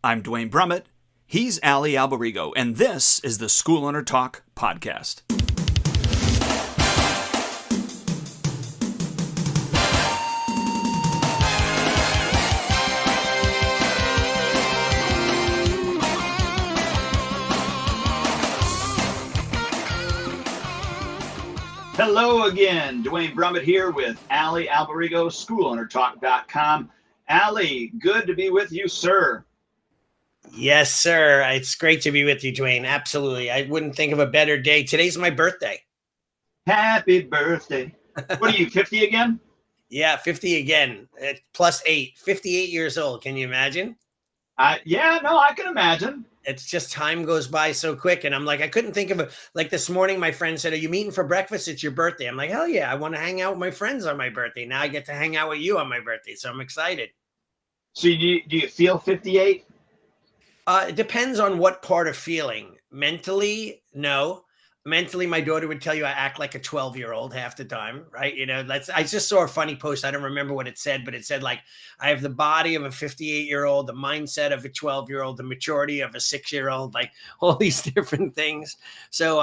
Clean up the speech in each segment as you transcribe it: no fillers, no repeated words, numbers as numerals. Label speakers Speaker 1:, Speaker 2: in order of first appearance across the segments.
Speaker 1: I'm Dwayne Brummett. He's Ali Alberigo, and this is the School Owner Talk podcast.
Speaker 2: Hello again, Dwayne Brummett here with Ali Alberigo, SchoolOwnerTalk.com. Ali, good to be with you, sir.
Speaker 3: Yes, sir. It's great to be with you, Dwayne. Absolutely. I wouldn't think of a better day. Today's my birthday.
Speaker 2: Happy birthday. What are you, 50 again?
Speaker 3: Yeah, 50 again. Plus 8. 58 years old. Can you imagine?
Speaker 2: I can imagine.
Speaker 3: It's just time goes by so quick. And I'm like, I couldn't think of it. Like this morning, my friend said, "Are you meeting for breakfast? It's your birthday." I'm like, hell yeah. I want to hang out with my friends on my birthday. Now I get to hang out with you on my birthday. So I'm excited.
Speaker 2: So do you feel 58?
Speaker 3: It depends on what part of feeling. Mentally, no. Mentally, my daughter would tell you I act like a 12-year-old half the time, right? I just saw a funny post. I don't remember what it said, but it said like, I have the body of a 58-year-old, the mindset of a 12-year-old, the maturity of a 6-year-old, like all these different things. So,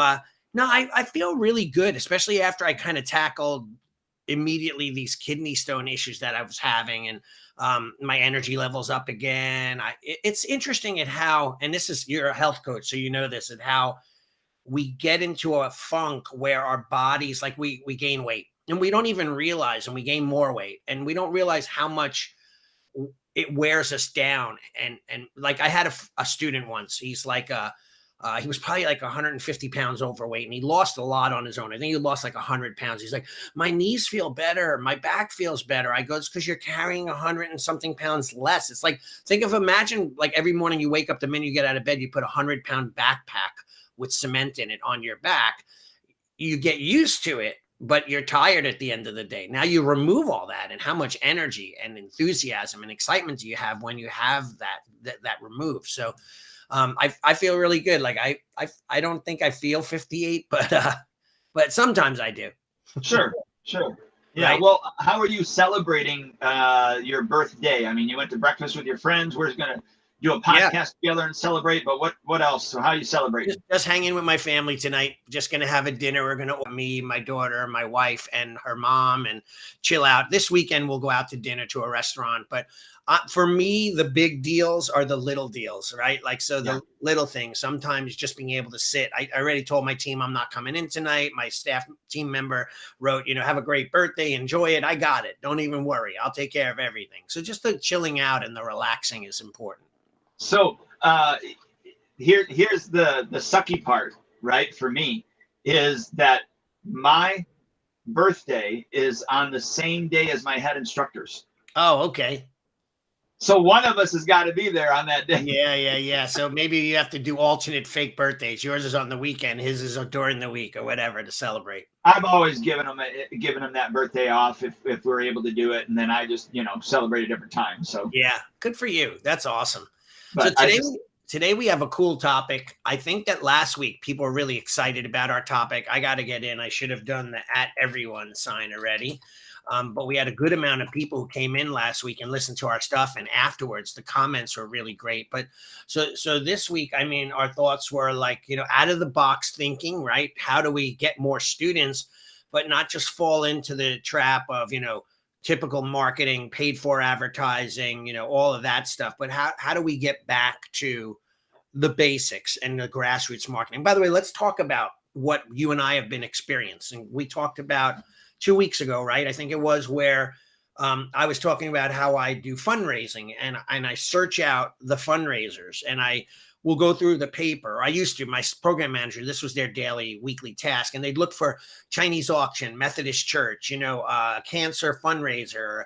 Speaker 3: no, I feel really good, especially after I kind of tackled immediately these kidney stone issues that I was having, and my energy levels up again. It's interesting at how, and you're a health coach, so you know this, at how we get into a funk where our bodies, like we gain weight and we don't even realize, and we gain more weight and we don't realize how much it wears us down. And like I had a student once, he's like he was probably like 150 pounds overweight, and he lost a lot on his own. I think he lost like 100 pounds. He's like, my knees feel better. My back feels better. I go, it's because you're carrying 100 and something pounds less. It's like, imagine like every morning you wake up, the minute you get out of bed, you put a 100-pound backpack with cement in it on your back. You get used to it, but you're tired at the end of the day. Now you remove all that, and how much energy and enthusiasm and excitement do you have when you have that removed? So I feel really good. Like I don't think I feel 58, but sometimes I do.
Speaker 2: Sure. Yeah.
Speaker 3: Right?
Speaker 2: Well, how are you celebrating your birthday? I mean, you went to breakfast with your friends. We're going to do a podcast together and celebrate. But what else? So how are you celebrating?
Speaker 3: Just hanging with my family tonight. Just going to have a dinner. We're going to, me, my daughter, my wife, and her mom, and chill out. This weekend we'll go out to dinner to a restaurant. But for me, the big deals are the little deals, right? Like, so the little things, sometimes just being able to sit. I already told my team I'm not coming in tonight. My staff team member wrote, have a great birthday, enjoy it. I got it. Don't even worry. I'll take care of everything. So just the chilling out and the relaxing is important.
Speaker 2: So here's the sucky part, right? For me, is that my birthday is on the same day as my head instructors.
Speaker 3: Oh, okay.
Speaker 2: So one of us has got to be there on that day.
Speaker 3: Yeah. So maybe you have to do alternate fake birthdays. Yours is on the weekend. His is during the week or whatever to celebrate.
Speaker 2: I've always given them that birthday off if we're able to do it, and then I just celebrate a different time. So
Speaker 3: yeah, good for you. That's awesome.
Speaker 2: But
Speaker 3: so today we have a cool topic. I think that last week people were really excited about our topic. I got to get in. I should have done the @everyone sign already. But we had a good amount of people who came in last week and listened to our stuff. And afterwards, the comments were really great. But so this week, I mean, our thoughts were like, out of the box thinking, right? How do we get more students, but not just fall into the trap of, typical marketing, paid for advertising, all of that stuff. But how do we get back to the basics and the grassroots marketing? By the way, let's talk about what you and I have been experiencing. We talked about 2 weeks ago, right? I think it was, where I was talking about how I do fundraising, and I search out the fundraisers, and I will go through the paper. I used to, my program manager, this was their daily, weekly task, and they'd look for Chinese auction, Methodist church, cancer fundraiser,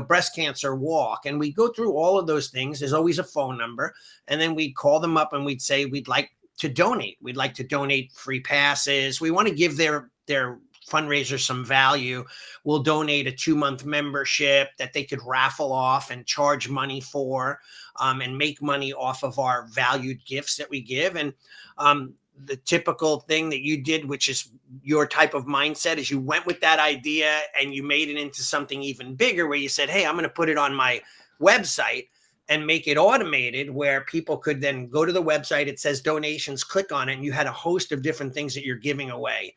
Speaker 3: breast cancer walk. And we go through all of those things. There's always a phone number. And then we'd call them up and we'd say, we'd like to donate. We'd like to donate free passes. We want to give their fundraiser some value. We'll donate a 2-month membership that they could raffle off and charge money for, and make money off of our valued gifts that we give. And the typical thing that you did, which is your type of mindset, is you went with that idea and you made it into something even bigger, where you said, hey, I'm going to put it on my website. and make it automated where people could then go to the website. It says donations, click on it, and you had a host of different things that you're giving away,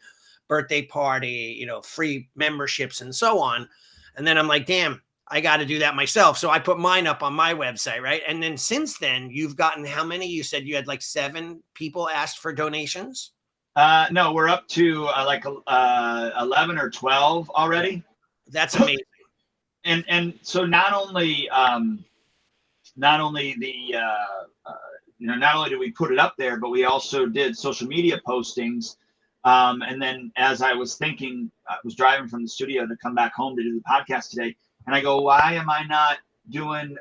Speaker 3: birthday party, free memberships and so on. And then I'm like, damn, I got to do that myself. So I put mine up on my website, right? And then since then, you've gotten how many? You said you had like 7 people asked for donations?
Speaker 2: No, we're up to 11 or 12 already.
Speaker 3: That's amazing.
Speaker 2: And so not only not only do we put it up there, but we also did social media postings. And then as I was thinking, I was driving from the studio to come back home to do the podcast today, and I go, why am I not doing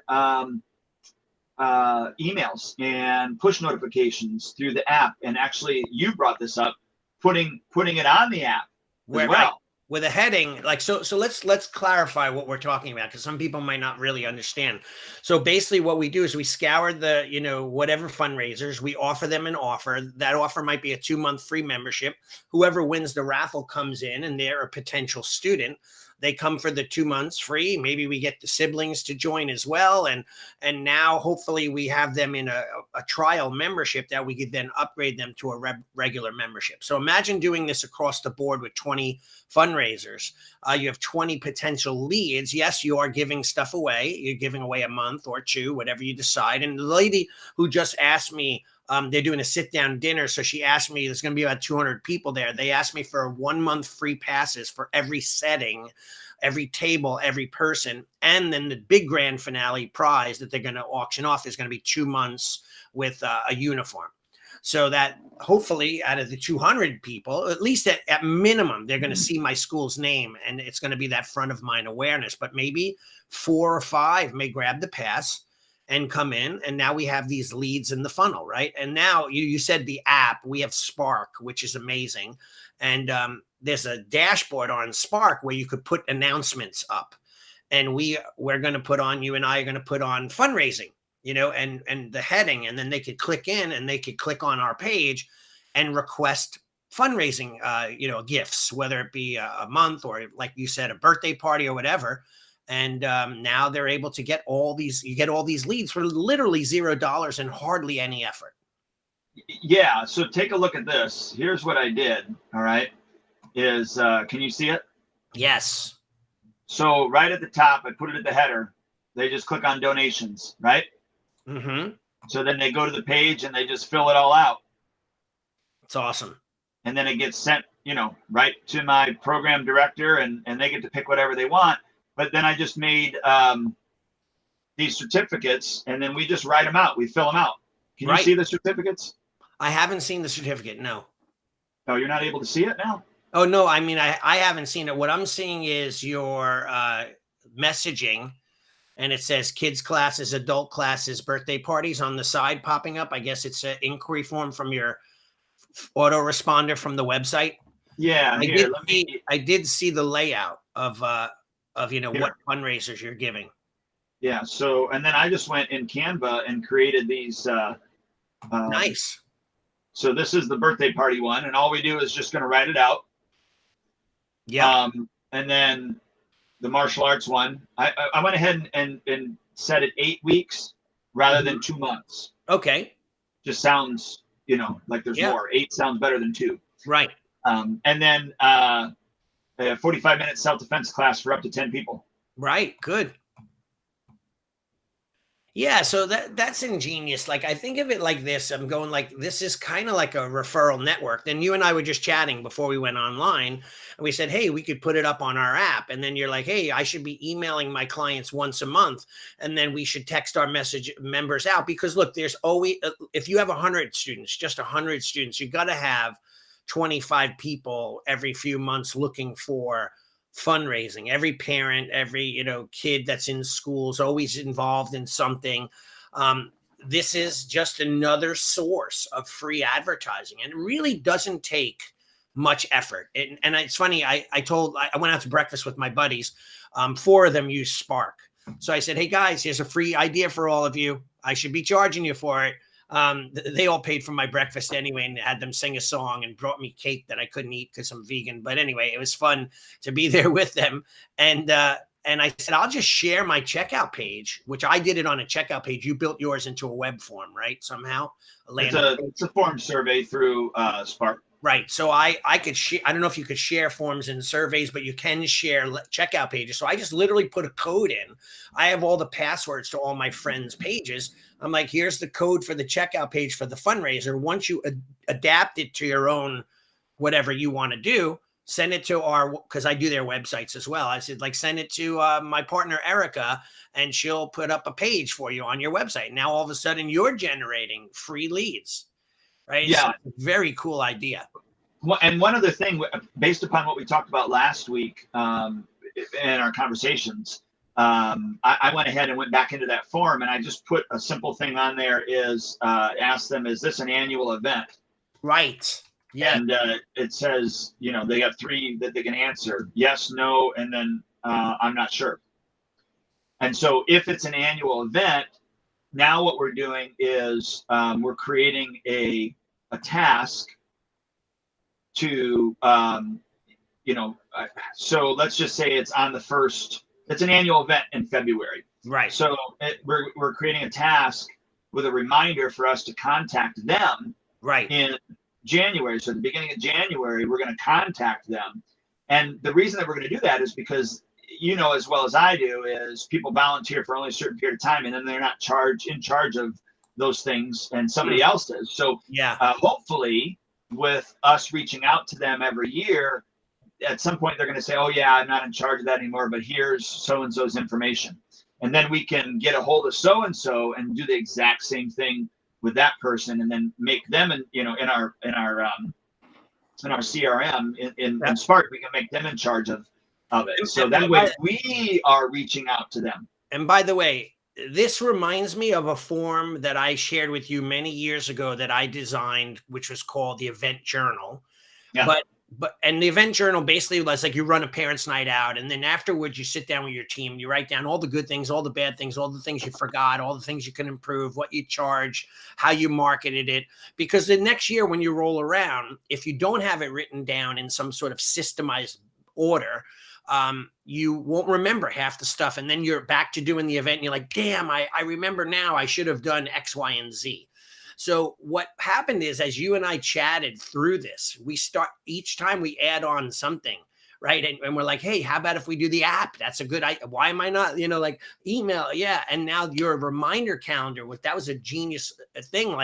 Speaker 2: emails and push notifications through the app? And actually, you brought this up, putting it on the app as well.
Speaker 3: Right. With a heading, like, so let's clarify what we're talking about, because some people might not really understand. So basically what we do is we scour the, whatever fundraisers, we offer them an offer. That offer might be a 2-month free membership. Whoever wins the raffle comes in, and they're a potential student. They come for the 2 months free. Maybe we get the siblings to join as well. And now hopefully we have them in a trial membership that we could then upgrade them to a regular membership. So imagine doing this across the board with 20 fundraisers. You have 20 potential leads. Yes, you are giving stuff away. You're giving away a month or 2, whatever you decide. And the lady who just asked me, they're doing a sit-down dinner. So she asked me, there's going to be about 200 people there. They asked me for 1 month free passes for every setting, every table, every person. And then the big grand finale prize that they're going to auction off is going to be 2 months with a uniform. So that hopefully out of the 200 people, at least at minimum, they're going to see my school's name, and it's going to be that front of mind awareness. But maybe 4 or 5 may grab the pass and come in, and now we have these leads in the funnel, right? And now you said the app, we have Spark, which is amazing. And there's a dashboard on Spark where you could put announcements up. And we're going to put on, you and I are going to put on fundraising, and the heading, and then they could click in and they could click on our page and request fundraising, gifts, whether it be a month or, like you said, a birthday party or whatever. And now they're able to get you get all these leads for literally $0 and hardly any effort.
Speaker 2: Yeah. So take a look at this. Here's what I did. All right. Can you see it?
Speaker 3: Yes.
Speaker 2: So right at the top, I put it at the header. They just click on donations, right?
Speaker 3: Mm-hmm.
Speaker 2: So then they go to the page and they just fill it all out.
Speaker 3: It's awesome.
Speaker 2: And then it gets sent, right to my program director, and they get to pick whatever they want. But then I just made these certificates, and then we just write them out. We fill them out. Can you see the certificates?
Speaker 3: I haven't seen the certificate. No.
Speaker 2: Oh, you're not able to see it now?
Speaker 3: Oh, no. I mean, I haven't seen it. What I'm seeing is your messaging, and it says kids classes, adult classes, birthday parties on the side popping up. I guess it's an inquiry form from your autoresponder from the website.
Speaker 2: Yeah.
Speaker 3: I did see the layout of what fundraisers you're giving.
Speaker 2: Yeah. So, and then I just went in Canva and created these.
Speaker 3: Nice.
Speaker 2: So this is the birthday party one, and all we do is just going to write it out.
Speaker 3: Yeah.
Speaker 2: And then the martial arts one, I went ahead and set it 8 weeks rather than 2 months.
Speaker 3: Okay.
Speaker 2: Just sounds, like there's more. 8 sounds better than 2.
Speaker 3: Right.
Speaker 2: And then a 45-minute self-defense class for up to 10 people.
Speaker 3: Right. Good. Yeah, so that's ingenious. Like, I think of it like this. I'm going like, this is kind of like a referral network. Then you and I were just chatting before we went online, and we said, hey, we could put it up on our app. And then you're like, hey, I should be emailing my clients once a month. And then we should text our members out, because look, there's always, if you have 100 students, just 100 students, you got to have 25 people every few months looking for fundraising. Every parent, every kid that's in school is always involved in something. This is just another source of free advertising, and it really doesn't take much effort. And it's funny, I went out to breakfast with my buddies. 4 of them use Spark. So I said, hey guys, here's a free idea for all of you. I should be charging you for it. They all paid for my breakfast anyway, and had them sing a song and brought me cake that I couldn't eat because I'm vegan. But anyway, it was fun to be there with them. And And I said, I'll just share my checkout page, which I did it on a checkout page. You built yours into a web form, right? Somehow.
Speaker 2: It's a form survey through Spark.
Speaker 3: Right. So I could share, I don't know if you could share forms and surveys, but you can share checkout pages. So I just literally put a code in. I have all the passwords to all my friends' pages. I'm like, here's the code for the checkout page for the fundraiser. Once you adapt it to your own, whatever you want to do, send it to because I do their websites as well. I said, like, send it to my partner, Erica, and she'll put up a page for you on your website. Now, all of a sudden you're generating free leads. Right.
Speaker 2: Yeah.
Speaker 3: So very cool idea.
Speaker 2: And one other thing, based upon what we talked about last week in our conversations, I went ahead and went back into that form, and I just put a simple thing on there is ask them, is this an annual event?
Speaker 3: Right. Yeah.
Speaker 2: And it says, they have 3 that they can answer: yes, no, and then I'm not sure. And so if it's an annual event, now what we're doing is we're creating a task to, so let's just say it's on the first, it's an annual event in February.
Speaker 3: Right.
Speaker 2: So we're creating a task with a reminder for us to contact them
Speaker 3: right
Speaker 2: in January. So at the beginning of January, we're going to contact them. And the reason that we're going to do that is because, as well as I do, is people volunteer for only a certain period of time, and then they're not in charge of those things, and somebody else is. So
Speaker 3: yeah,
Speaker 2: hopefully with us reaching out to them every year, at some point they're going to say, oh yeah, I'm not in charge of that anymore, but here's so-and-so's information. And then we can get a hold of so-and-so and do the exact same thing with that person, and then make them, in our CRM in Spark, we can make them in charge of it. So that way we are reaching out to them.
Speaker 3: And by the way, this reminds me of a form that I shared with you many years ago that I designed, which was called the Event Journal.
Speaker 2: Yeah.
Speaker 3: And the Event Journal basically was like, you run a parents' night out, and then afterwards you sit down with your team, you write down all the good things, all the bad things, all the things you forgot, all the things you can improve, what you charge, how you marketed it. Because the next year when you roll around, if you don't have it written down in some sort of systemized order, you won't remember half the stuff. And then you're back to doing the event and you're like, damn, I remember now, I should have done X, Y, and Z. So what happened is, as you and I chatted through this, we start each time we add on something, right? And we're like, hey, how about if we do the app? That's a good idea. Why am I not, like email? Yeah. And now your reminder calendar, that was a genius thing.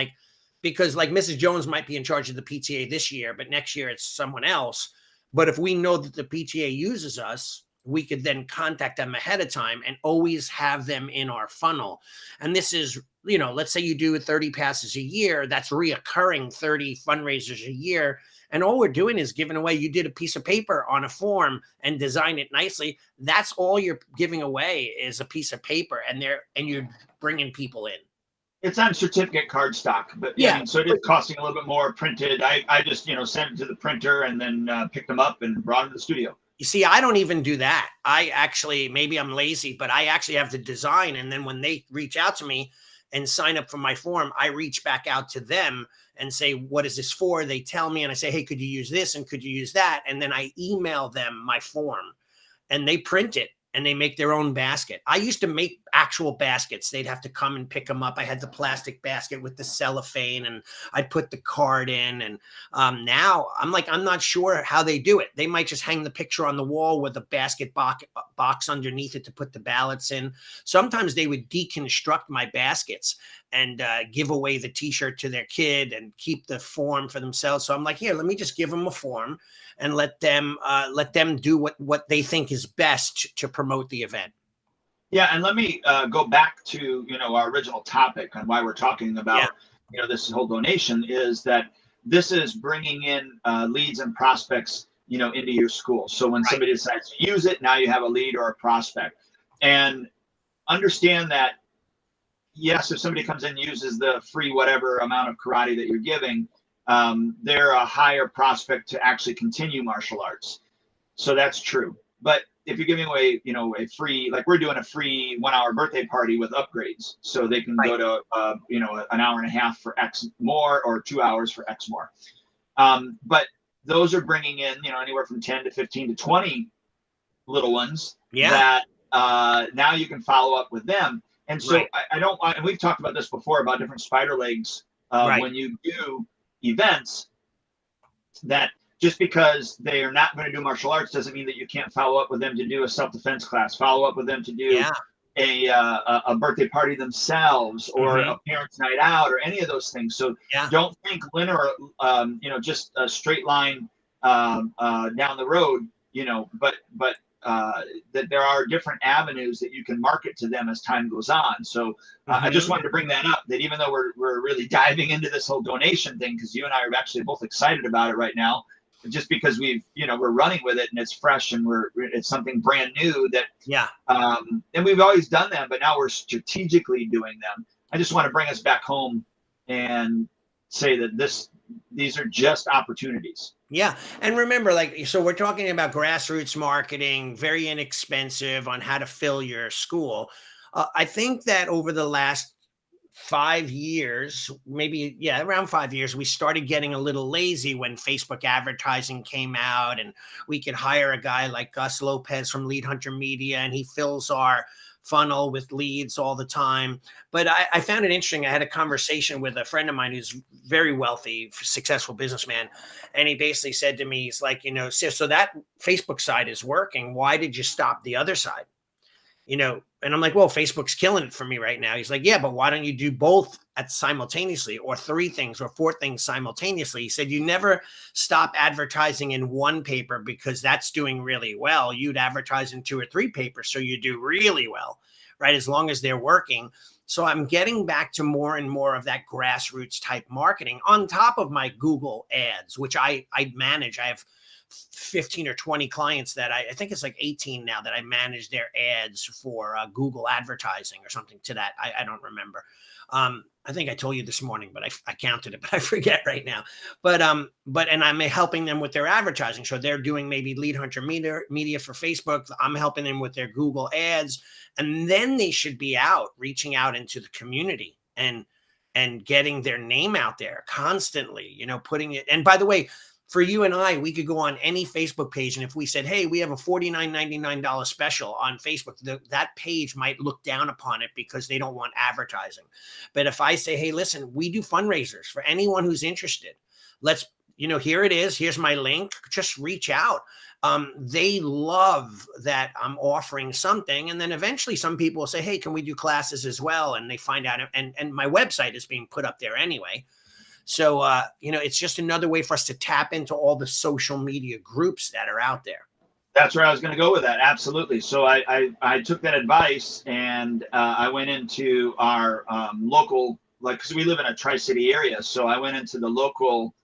Speaker 3: Because Mrs. Jones might be in charge of the PTA this year, but next year it's someone else. But if we know that the PTA uses us, we could then contact them ahead of time and always have them in our funnel. And this is, let's say you do 30 passes a year, that's reoccurring 30 fundraisers a year. And all we're doing is giving away, you did a piece of paper on a form and design it nicely. That's all you're giving away is a piece of paper, and you're bringing people in.
Speaker 2: It's on certificate cardstock, but so it is costing a little bit more printed. I just, sent it to the printer and then picked them up and brought them to the studio.
Speaker 3: You see, I don't even do that. I actually, maybe I'm lazy, but I actually have the design. And then when they reach out to me and sign up for my form, I reach back out to them and say, what is this for? They tell me, and I say, hey, could you use this? And could you use that? And then I email them my form, and they print it. And they make their own basket. I used to make actual baskets. They'd have to come and pick them up. I had the plastic basket with the cellophane, and I'd put the card in. And now I'm not sure how they do it. They might just hang the picture on the wall with a basket box underneath it to put the ballots in. Sometimes they would deconstruct my baskets and give away the t-shirt to their kid and keep the form for themselves. So I'm like, here, let me just give them a form and let them do what they think is best to promote the event.
Speaker 2: Yeah, and let me go back to our original topic on why we're talking about this whole donation, is that this is bringing in leads and prospects into your school. So when somebody decides to use it, now you have a lead or a prospect. And understand that, yes, if somebody comes in and uses the free whatever amount of karate that you're giving, they're a higher prospect to actually continue martial arts. So that's true. But if you're giving away, a free, like we're doing a free 1 hour birthday party with upgrades, so they can go to, an hour and a half for X more, or 2 hours for X more. But those are bringing in, anywhere from 10 to 15 to 20 little ones that now you can follow up with them. And so
Speaker 3: Right.
Speaker 2: I don't, and we've talked about this before about different spider legs
Speaker 3: Right.
Speaker 2: when you do events, that just because they are not going to do martial arts doesn't mean that you can't follow up with them to do a self-defense class, follow up with them to do
Speaker 3: Yeah.
Speaker 2: a birthday party themselves, or
Speaker 3: Mhm.
Speaker 2: a parents' night out, or any of those things. So
Speaker 3: Yeah.
Speaker 2: don't think linear, just a straight line down the road, but that there are different avenues that you can market to them as time goes on. So I just
Speaker 3: Mhm.
Speaker 2: wanted to bring that up, that even though we're really diving into this whole donation thing, because you and I are actually both excited about it right now, just because we're running with it and it's fresh and it's something brand new that,
Speaker 3: Yeah.
Speaker 2: and we've always done them, but now we're strategically doing them. I just want to bring us back home and say that these are just opportunities.
Speaker 3: Yeah. And remember, like, so we're talking about grassroots marketing, very inexpensive on how to fill your school. I think that over the last 5 years, maybe, yeah, around 5 years, we started getting a little lazy when Facebook advertising came out, and we could hire a guy like Gus Lopez from Lead Hunter Media, and he fills our funnel with leads all the time. But I found it interesting. I had a conversation with a friend of mine who's very wealthy, successful businessman. And he basically said to me, he's like, so that Facebook side is working. Why did you stop the other side? And I'm like, well, Facebook's killing it for me right now. He's like, yeah, but why don't you do both at simultaneously, or 3 things or 4 things simultaneously? He said, you never stop advertising in one paper because that's doing really well. You'd advertise in 2 or 3 papers, so you do really well, right? As long as they're working. So I'm getting back to more and more of that grassroots type marketing on top of my Google ads, which I manage. I have 15 or 20 clients that I think it's like 18 now that I manage their ads for Google advertising or something to that. I don't remember. I think I told you this morning, but I counted it, but I forget right now. But and I'm helping them with their advertising. So they're doing maybe Lead Hunter media for Facebook. I'm helping them with their Google ads, and then they should be out reaching out into the community and getting their name out there constantly, putting it. And by the way, for you and I, we could go on any Facebook page, and if we said, hey, we have a $49.99 special on Facebook, that page might look down upon it because they don't want advertising. But if I say, hey, listen, we do fundraisers for anyone who's interested. Let's, here it is. Here's my link. Just reach out. They love that I'm offering something. And then eventually some people will say, hey, can we do classes as well? And they find out, and my website is being put up there anyway. So, it's just another way for us to tap into all the social media groups that are out there.
Speaker 2: That's where I was going to go with that. Absolutely. So I took that advice, and I went into our local, because we live in a Tri-City area. So I went into the local,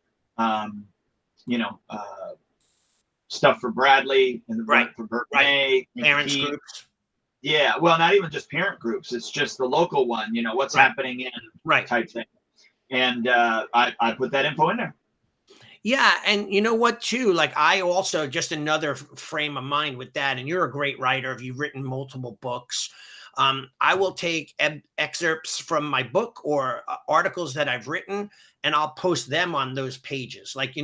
Speaker 2: stuff for Bradley and the
Speaker 3: Right.
Speaker 2: for Bert May,
Speaker 3: Parents groups.
Speaker 2: Yeah. Well, not even just parent groups. It's just the local one, what's happening in type thing. And I put that info in there.
Speaker 3: Yeah. And you know what, too? Like, I also, just another frame of mind with that. And you're a great writer. You've written multiple books. I will take excerpts from my book or articles that I've written, and I'll post them on those pages. Like,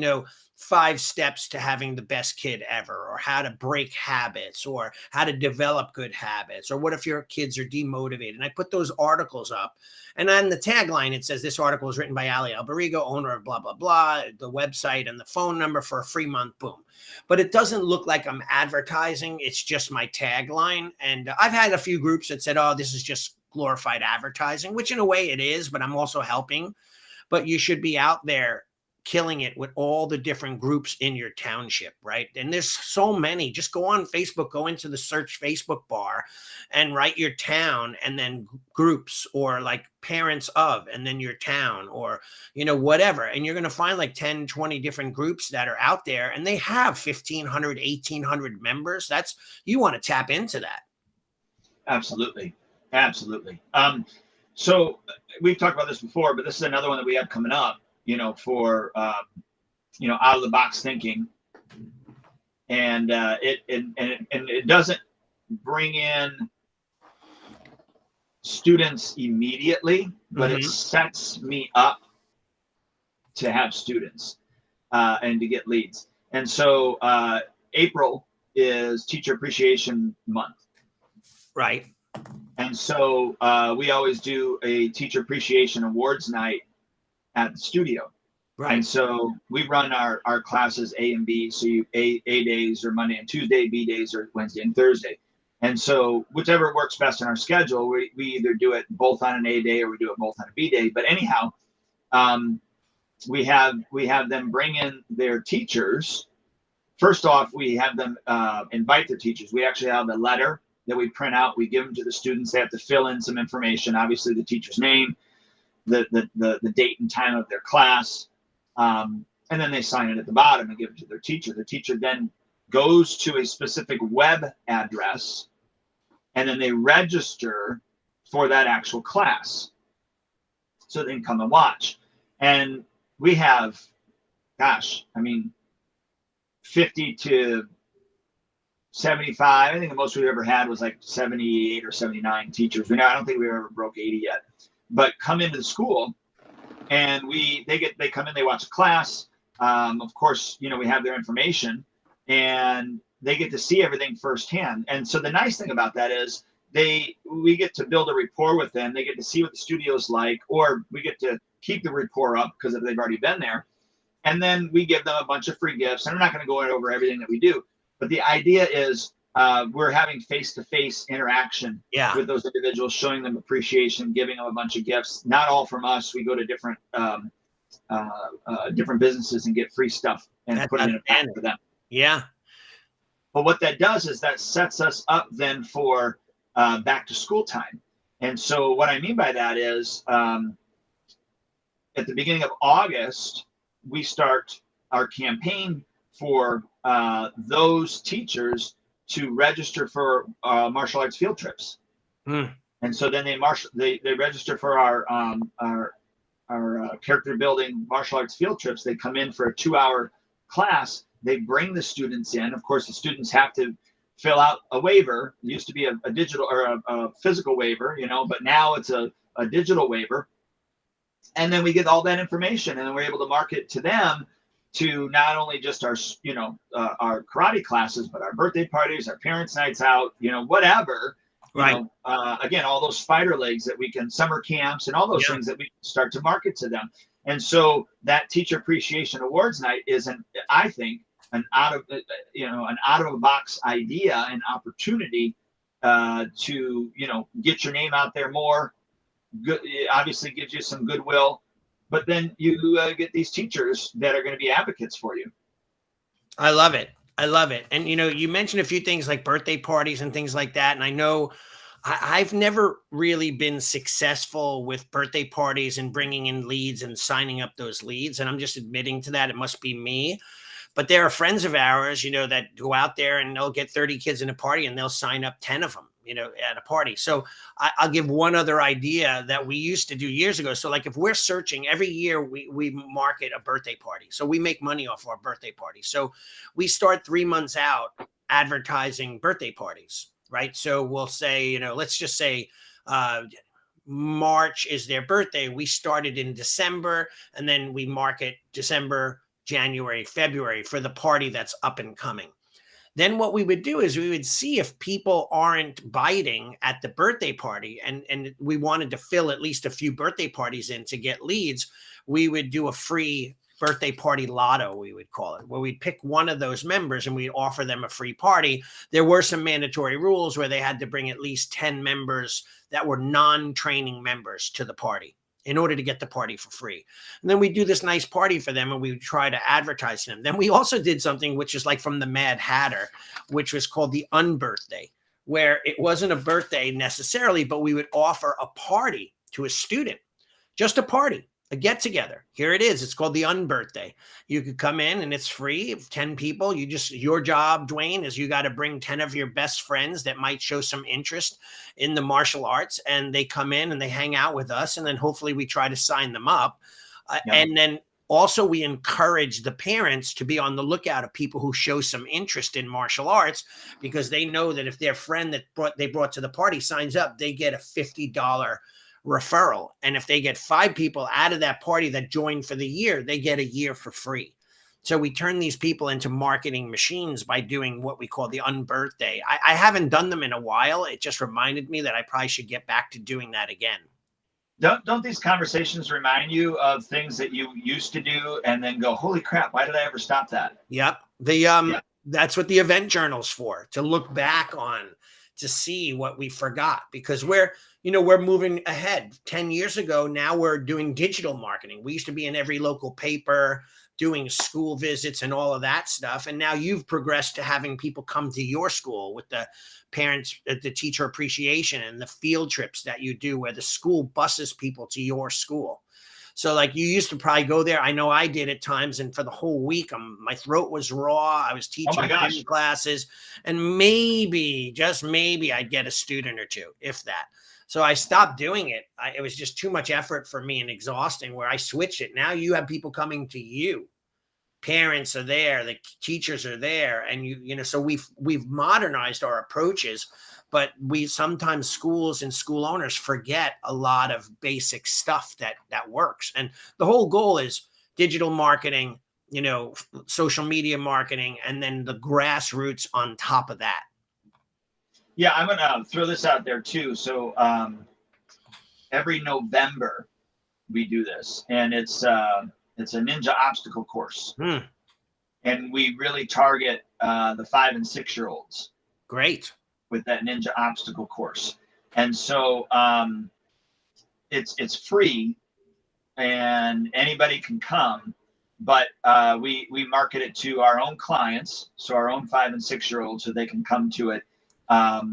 Speaker 3: 5 steps to having the best kid ever, or how to break habits, or how to develop good habits, or what if your kids are demotivated. And I put those articles up. And on the tagline, it says, this article is written by Ali Alberigo, owner of blah, blah, blah, the website and the phone number for a free month, boom. But it doesn't look like I'm advertising. It's just my tagline. And I've had a few groups that said, oh, this is just glorified advertising, which in a way it is, but I'm also helping. But you should be out there killing it with all the different groups in your township, right? And there's so many. Just go on Facebook, go into the search Facebook bar and write your town, and then groups, or like parents of, and then your town, or, whatever. And you're going to find like 10, 20 different groups that are out there, and they have 1,500, 1,800 members. You want to tap into that.
Speaker 2: Absolutely. Absolutely. So we've talked about this before, but this is another one that we have coming up, for, out of the box thinking. And it doesn't bring in students immediately, but it sets me up to have students and to get leads. And so April is Teacher Appreciation Month.
Speaker 3: Right.
Speaker 2: And so we always do a teacher appreciation awards night at the studio.
Speaker 3: Right.
Speaker 2: And so we run our classes A and B. So A days are Monday and Tuesday, B days are Wednesday and Thursday. And so whichever works best in our schedule, we either do it both on an A day or we do it both on a B day. But anyhow, we have them bring in their teachers. First off, we have them invite their teachers. We actually have a letter that we print out. We give them to the students. They have to fill in some information, obviously the teacher's name, the date and time of their class, and then they sign it at the bottom and give it to their teacher. The teacher then goes to a specific web address, and then they register for that actual class, so they can come and watch. And we have, 50 to 75. I think the most we've ever had was like 78 or 79 teachers. I don't think we ever broke 80 yet, but come into the school and they come in, they watch a class. Of course, we have their information and they get to see everything firsthand. And so the nice thing about that is we get to build a rapport with them. They get to see what the studio's like, or we get to keep the rapport up because they've already been there. And then we give them a bunch of free gifts. And I'm not going to go over everything that we do, but the idea is we're having face-to-face interaction with those individuals, showing them appreciation, giving them a bunch of gifts. Not all from us. We go to different businesses and get free stuff and put it in a pack for them.
Speaker 3: Yeah.
Speaker 2: But what that does is that sets us up then for back to school time. And so what I mean by that is at the beginning of August, we start our campaign for those teachers to register for martial arts field trips. And so then they register for our character building martial arts field trips. They come in for a 2-hour class. They bring the students in. Of course, the students have to fill out a waiver. It used to be a digital or a physical waiver, but now it's a digital waiver. And then we get all that information, and then we're able to market to them to not only just our karate classes, but our birthday parties, our parents' nights out, whatever.
Speaker 3: Right.
Speaker 2: Again, all those spider legs that we can, summer camps and all those things that we can start to market to them. And so that Teacher Appreciation Awards night is I think an out of the box idea and opportunity to get your name out there more. Good, it obviously gives you some goodwill, but then you get these teachers that are going to be advocates for you.
Speaker 3: I love it. And you mentioned a few things like birthday parties and things like that. And I know I've never really been successful with birthday parties and bringing in leads and signing up those leads. And I'm just admitting to that. It must be me. But there are friends of ours, that go out there and they'll get 30 kids in a party and they'll sign up 10 of them, at a party. So I'll give one other idea that we used to do years ago. So like if we're searching every year, we market a birthday party. So we make money off our birthday party. So we start 3 months out advertising birthday parties, right? So we'll say, let's just say March is their birthday. We started in December and then we market December, January, February for the party that's up and coming. Then what we would do is we would see if people aren't biting at the birthday party and we wanted to fill at least a few birthday parties in to get leads. We would do a free birthday party lotto, we would call it, where we'd pick one of those members and we'd offer them a free party. There were some mandatory rules where they had to bring at least 10 members that were non-training members to the party in order to get the party for free. And then we do this nice party for them and we would try to advertise them. Then we also did something which is like from the Mad Hatter, which was called the Unbirthday, where it wasn't a birthday necessarily, but we would offer a party to a student, just a party, a get together. Here it is. It's called the Unbirthday. You could come in and it's free. 10 people. Your job, Dwayne, is you got to bring 10 of your best friends that might show some interest in the martial arts. And they come in and they hang out with us. And then hopefully we try to sign them up. And then also we encourage the parents to be on the lookout of people who show some interest in martial arts, because they know that if their friend that they brought to the party signs up, they get a $50 referral. And if they get 5 people out of that party that join for the year, they get a year for free. So we turn these people into marketing machines by doing what we call the unbirthday. I haven't done them in a while. It just reminded me that I probably should get back to doing that again.
Speaker 2: Don't these conversations remind you of things that you used to do and then go, holy crap, why did I ever stop that?
Speaker 3: Yep. That's what the event journal's for, to look back on, to see what we forgot, because we're moving ahead. 10 years ago, now we're doing digital marketing. We used to be in every local paper, doing school visits and all of that stuff. And now you've progressed to having people come to your school with the parents, the teacher appreciation and the field trips that you do, where the school buses people to your school. So like you used to probably go there. I know I did at times. And for the whole week, my throat was raw. I was teaching classes, and maybe, just maybe, I'd get a student or two, if that. So I stopped doing it. It was just too much effort for me and exhausting, where I switched it. Now you have people coming to you. Parents are there, the teachers are there, and so we've modernized our approaches, but we sometimes, schools and school owners, forget a lot of basic stuff that works. And the whole goal is digital marketing, social media marketing, and then the grassroots on top of that.
Speaker 2: Yeah, I'm gonna throw this out there too. So every November we do this, and it's a ninja obstacle course. And we really target the 5 and 6 year olds.
Speaker 3: Great.
Speaker 2: With that ninja obstacle course. And so it's free and anybody can come, but we market it to our own clients, so our own 5 and 6 year olds, so they can come to it. But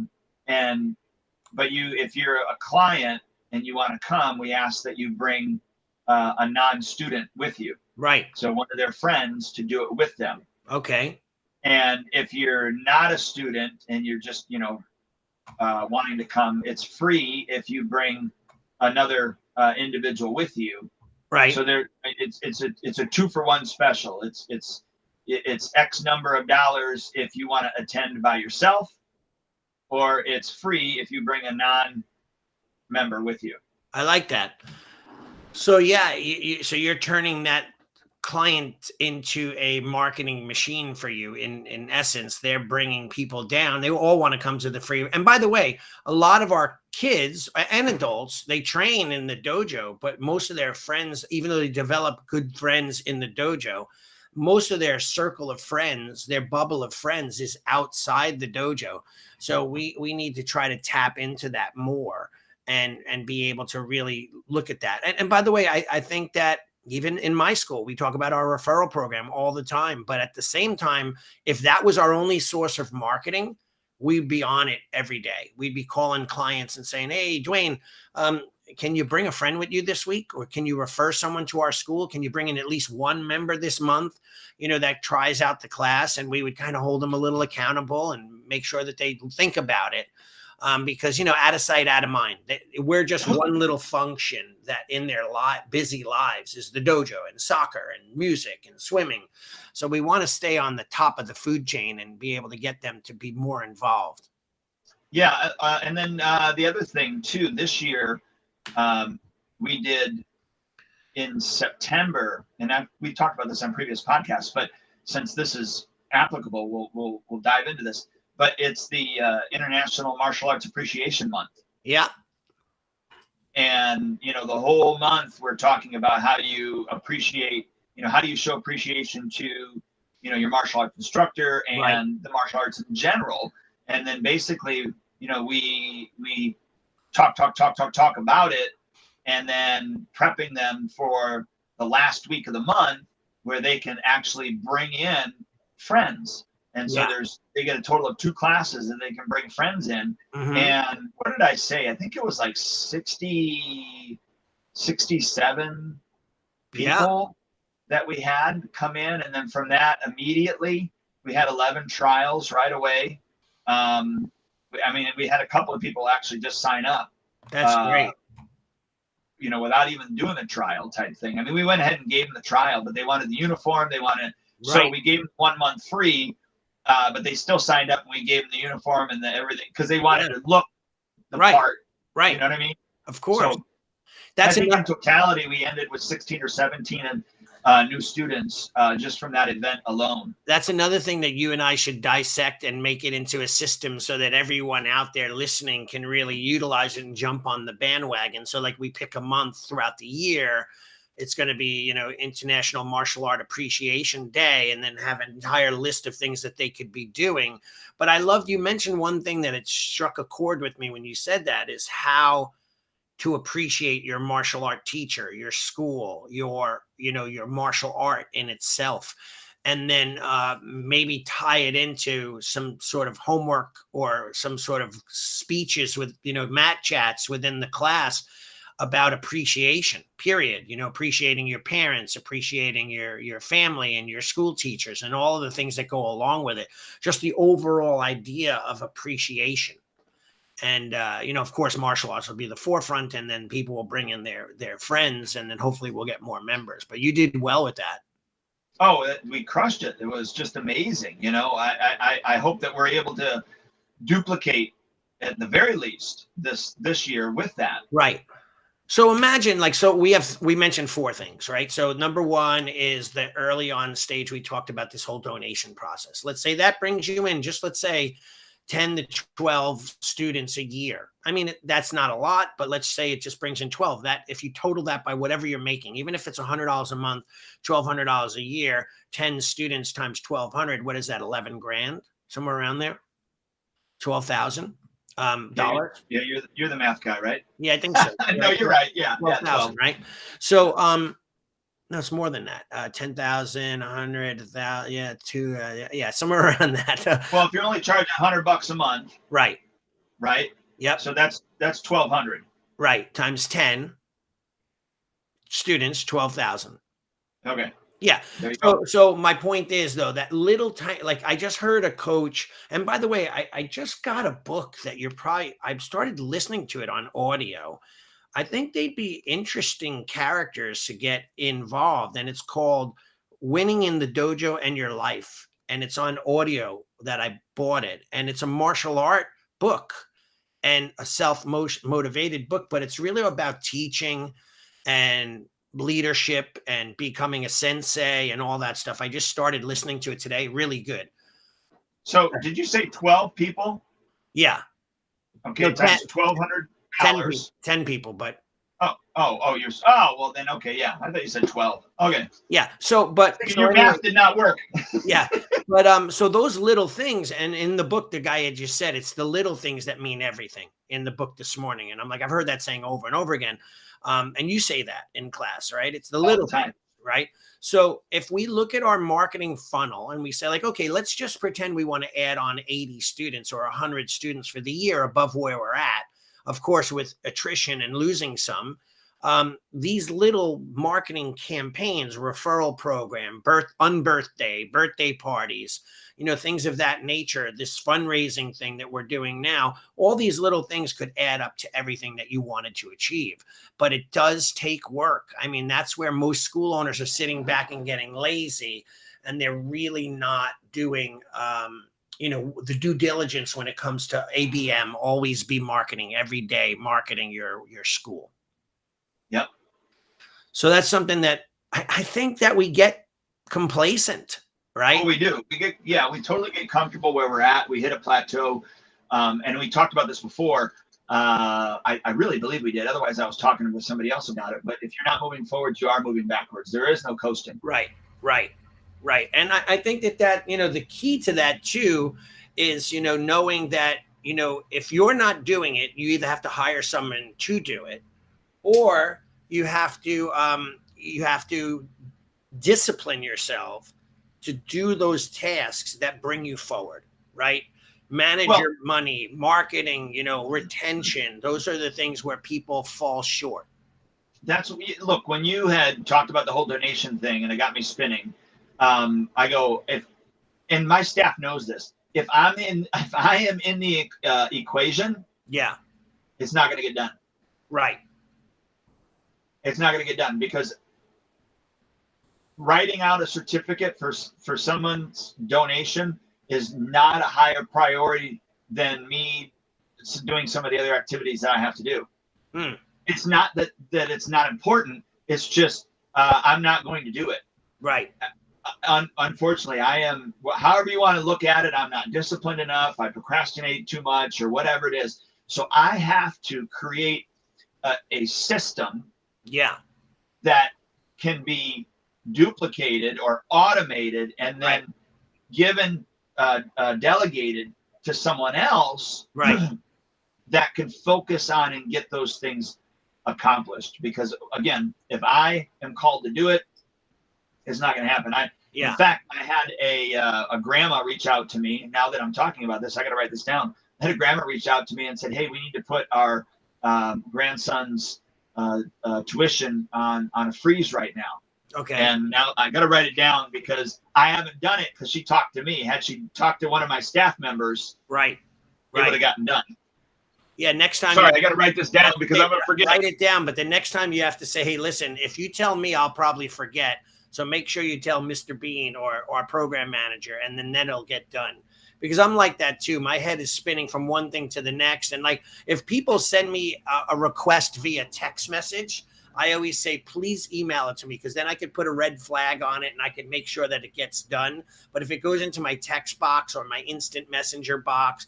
Speaker 2: if you're a client and you want to come, we ask that you bring a non-student with you.
Speaker 3: Right.
Speaker 2: So one of their friends to do it with them.
Speaker 3: Okay.
Speaker 2: And if you're not a student and you're just, wanting to come, it's free if you bring another individual with you.
Speaker 3: Right.
Speaker 2: So it's a 2-for-1 special. It's X number of dollars if you want to attend by yourself, or it's free if you bring a non-member with you.
Speaker 3: I like that. So yeah, so you're turning that client into a marketing machine for you. In essence, they're bringing people down. They all want to come to the free. And by the way, a lot of our kids and adults, they train in the dojo, but most of their friends, even though they develop good friends in the dojo, most of their circle of friends, their bubble of friends, is outside the dojo. So we need to try to tap into that more and be able to really look at that. And by the way, I think that even in my school, we talk about our referral program all the time. But at the same time, if that was our only source of marketing, we'd be on it every day. We'd be calling clients and saying, hey, Dwayne, can you bring a friend with you this week? Or can you refer someone to our school? Can you bring in at least one member this month, that tries out the class? And we would kind of hold them a little accountable and make sure that they think about it. Because, out of sight, out of mind. We're just one little function that in their busy lives is the dojo and soccer and music and swimming. So we want to stay on the top of the food chain and be able to get them to be more involved.
Speaker 2: Yeah. And then the other thing too, this year, we did in September, and we talked about this on previous podcasts, but since this is applicable, we'll dive into this. But it's the International Martial Arts Appreciation Month.
Speaker 3: Yeah.
Speaker 2: And, the whole month we're talking about how do you appreciate, how do you show appreciation to, your martial arts instructor and the martial arts in general. And then basically, we talk about it, and then prepping them for the last week of the month where they can actually bring in friends. And so they get a total of 2 classes and they can bring friends in. Mm-hmm. And what did I say? I think it was like 67 people that we had come in. And then from that, immediately, we had 11 trials right away. We had a couple of people actually just sign up.
Speaker 3: That's great.
Speaker 2: Without even doing the trial type thing. We went ahead and gave them the trial, but they wanted the uniform. So we gave them 1 month free. But they still signed up, and we gave them the uniform and everything because they wanted to look the part.
Speaker 3: Right.
Speaker 2: You know what I mean?
Speaker 3: Of course.
Speaker 2: So that's in totality. We ended with 16 or 17 new students just from that event alone.
Speaker 3: That's another thing that you and I should dissect and make it into a system so that everyone out there listening can really utilize it and jump on the bandwagon. So like we pick a month throughout the year, it's going to be, International Martial Art Appreciation Day, and then have an entire list of things that they could be doing. But I loved, you mentioned one thing that it struck a chord with me when you said that, is how to appreciate your martial art teacher, your school, your martial art in itself. And then maybe tie it into some sort of homework or some sort of speeches with, mat chats within the class about appreciation, period. Appreciating your parents, appreciating your family and your school teachers and all of the things that go along with it. Just the overall idea of appreciation. And, of course, martial arts will be the forefront, and then people will bring in their friends, and then hopefully we'll get more members. But you did well with that.
Speaker 2: Oh, we crushed it. It was just amazing. I hope that we're able to duplicate at the very least this year with that.
Speaker 3: Right. So imagine, we mentioned 4 things, right? So number 1 is the early on stage, we talked about this whole donation process. Let's say that brings you in, let's say 10 to 12 students a year. I mean, that's not a lot, but let's say it just brings in 12. That if you total that by whatever you're making, even if it's $100 a month, $1,200 a year, 10 students times 1,200, what is that? 11 grand, somewhere around there, $12,000 dollars.
Speaker 2: Yeah, you're the math guy, right?
Speaker 3: Yeah, I think so.
Speaker 2: No, you're right. Yeah,
Speaker 3: 12,000, right? So, no, it's more than that. 10,000, 100,000, yeah, somewhere around that.
Speaker 2: Well, if you're only charging $100 a month,
Speaker 3: right?
Speaker 2: Yep. So that's 1,200.
Speaker 3: Right, times 10 students, 12,000.
Speaker 2: Okay.
Speaker 3: Yeah. So my point is, though, that little tiny, I just heard a coach, and by the way, I just got a book that I've started listening to it on audio. I think they'd be interesting characters to get involved, and it's called Winning in the Dojo and Your Life, and it's on audio that I bought it, and it's a martial art book and a self-motivated book, but it's really about teaching and leadership and becoming a sensei and all that stuff. I just started listening to it today. Really good.
Speaker 2: So did you say 12 people?
Speaker 3: Yeah.
Speaker 2: Okay,
Speaker 3: No,
Speaker 2: times $1,200.
Speaker 3: 10 people, but
Speaker 2: well then, okay, yeah. I thought you said 12. Okay.
Speaker 3: Yeah. So, but
Speaker 2: your math did not work.
Speaker 3: Yeah. But so those little things, and in the book, the guy had just said it's the little things that mean everything in the book this morning. And I'm like, I've heard that saying over and over again. And you say that in class, right? It's the little things, right? So if we look at our marketing funnel and we say okay, let's just pretend we want to add on 80 students or 100 students for the year above where we're at, of course, with attrition and losing some, these little marketing campaigns, referral program, unbirthday, birthday parties, things of that nature, this fundraising thing that we're doing now, all these little things could add up to everything that you wanted to achieve. But it does take work. I mean, that's where most school owners are sitting back and getting lazy, and they're really not doing, the due diligence when it comes to ABM. Always be marketing every day, marketing your school.
Speaker 2: Yep.
Speaker 3: So that's something that I think that we get complacent, right?
Speaker 2: Oh, we do. We totally get comfortable where we're at. We hit a plateau. And we talked about this before. I really believe we did. Otherwise, I was talking with somebody else about it. But if you're not moving forward, you are moving backwards. There is no coasting.
Speaker 3: Right. And I think that, the key to that too is, knowing that, if you're not doing it, you either have to hire someone to do it, or you have to discipline yourself to do those tasks that bring you forward, right? Manage your money, marketing, retention. Those are the things where people fall short.
Speaker 2: That's look, when you had talked about the whole donation thing and it got me spinning, I go, and my staff knows this, if I am in the equation, it's not going to get done.
Speaker 3: Right.
Speaker 2: It's not going to get done, because writing out a certificate for someone's donation is not a higher priority than me doing some of the other activities that I have to do.
Speaker 3: Mm.
Speaker 2: It's not that it's not important. It's just I'm not going to do it.
Speaker 3: Right.
Speaker 2: Unfortunately, I am, however you want to look at it, I'm not disciplined enough. I procrastinate too much or whatever it is. So I have to create a system
Speaker 3: Yeah.
Speaker 2: that can be duplicated or automated and then
Speaker 3: Right.
Speaker 2: given, delegated to someone else
Speaker 3: Right.
Speaker 2: that can focus on and get those things accomplished. Because again, if I am called to do it, it's not going to happen. In
Speaker 3: Yeah.
Speaker 2: fact, I had a grandma reach out to me. Now that I'm talking about this, I got to write this down. I had a grandma reach out to me and said, "Hey, we need to put our grandson's tuition on a freeze right now."
Speaker 3: Okay.
Speaker 2: And now I got to write it down because I haven't done it because she talked to me. Had she talked to one of my staff members,
Speaker 3: Right.
Speaker 2: it would have gotten done.
Speaker 3: Yeah. Next time.
Speaker 2: Sorry, I got to write this down because I'm going to forget.
Speaker 3: Write it down. But the next time you have to say, hey, listen, if you tell me, I'll probably forget. So make sure you tell Mr. Bean or our program manager, and then it'll get done. Because I'm like that too. My head is spinning from one thing to the next. And like, if people send me a request via text message, I always say, please email it to me, because then I could put a red flag on it and I can make sure that it gets done. But if it goes into my text box or my instant messenger box,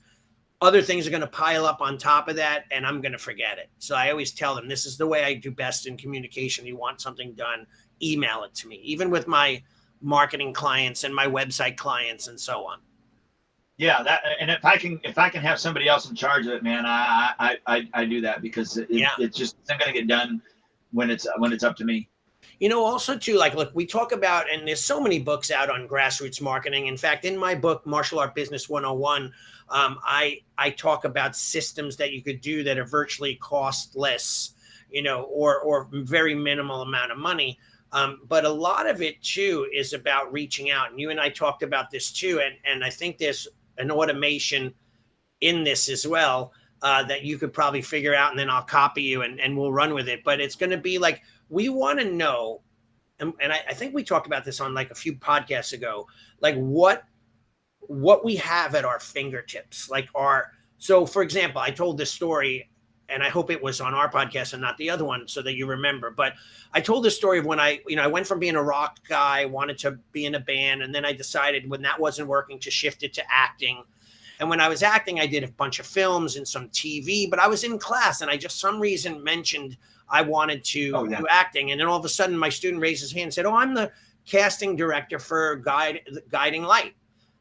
Speaker 3: other things are going to pile up on top of that and I'm going to forget it. So I always tell them, this is the way I do best in communication. You want something done, email it to me, even with my marketing clients and my website clients and so on.
Speaker 2: Yeah, that, and if I can have somebody else in charge of it, man, I do that because it's just not going to get done when it's up to me.
Speaker 3: You know, also too, like, look, we talk about, and there's so many books out on grassroots marketing. In fact, in my book, Martial Art Business 101, I talk about systems that you could do that are virtually costless, you know, or very minimal amount of money. But a lot of it too is about reaching out. And you and I talked about this too. And I think there's an automation in this as well that you could probably figure out, and then I'll copy you and we'll run with it. But it's going to be like, we want to know, and I think we talked about this on like a few podcasts ago, like what we have at our fingertips, so for example, I told this story, and I hope it was on our podcast and not the other one so that you remember, but I told this story of when I went from being a rock guy, wanted to be in a band, and then I decided when that wasn't working to shift it to acting. And when I was acting, I did a bunch of films and some TV, but I was in class and I just some reason mentioned I wanted to do acting. And then all of a sudden my student raised his hand and said, "Oh, I'm the casting director for Guiding Light."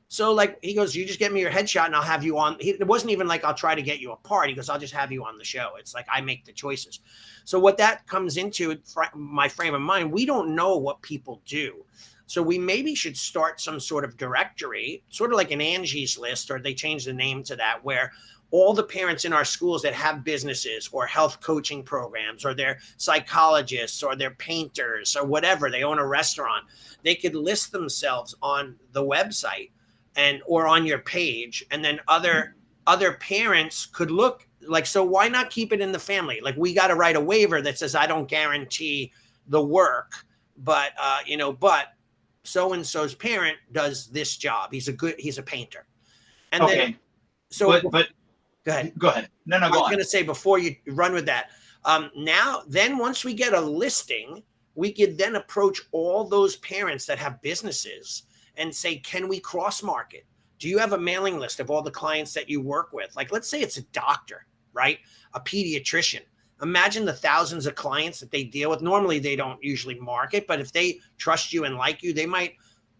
Speaker 3: So like, he goes, "You just get me your headshot and I'll have you on." It wasn't even like, "I'll try to get you a part." He goes, "I'll just have you on the show." It's like, I make the choices. So what that comes into, my frame of mind, we don't know what people do. So we maybe should start some sort of directory, sort of like an Angie's List, or they changed the name to that, where all the parents in our schools that have businesses or health coaching programs, or they're psychologists, or they're painters, or whatever, they own a restaurant, they could list themselves on the website or on your page, and then other parents could look like, so why not keep it in the family? Like, we got to write a waiver that says, I don't guarantee the work, but but so-and-so's parent does this job. He's a painter. And
Speaker 2: okay. But
Speaker 3: go ahead.
Speaker 2: Go ahead. No, go on.
Speaker 3: I was going to say, before you run with that, then once we get a listing, we could then approach all those parents that have businesses and say, can we cross market? Do you have a mailing list of all the clients that you work with? Like, let's say it's a doctor, right? A pediatrician. Imagine the thousands of clients that they deal with. Normally, they don't usually market, but if they trust you and like you, they might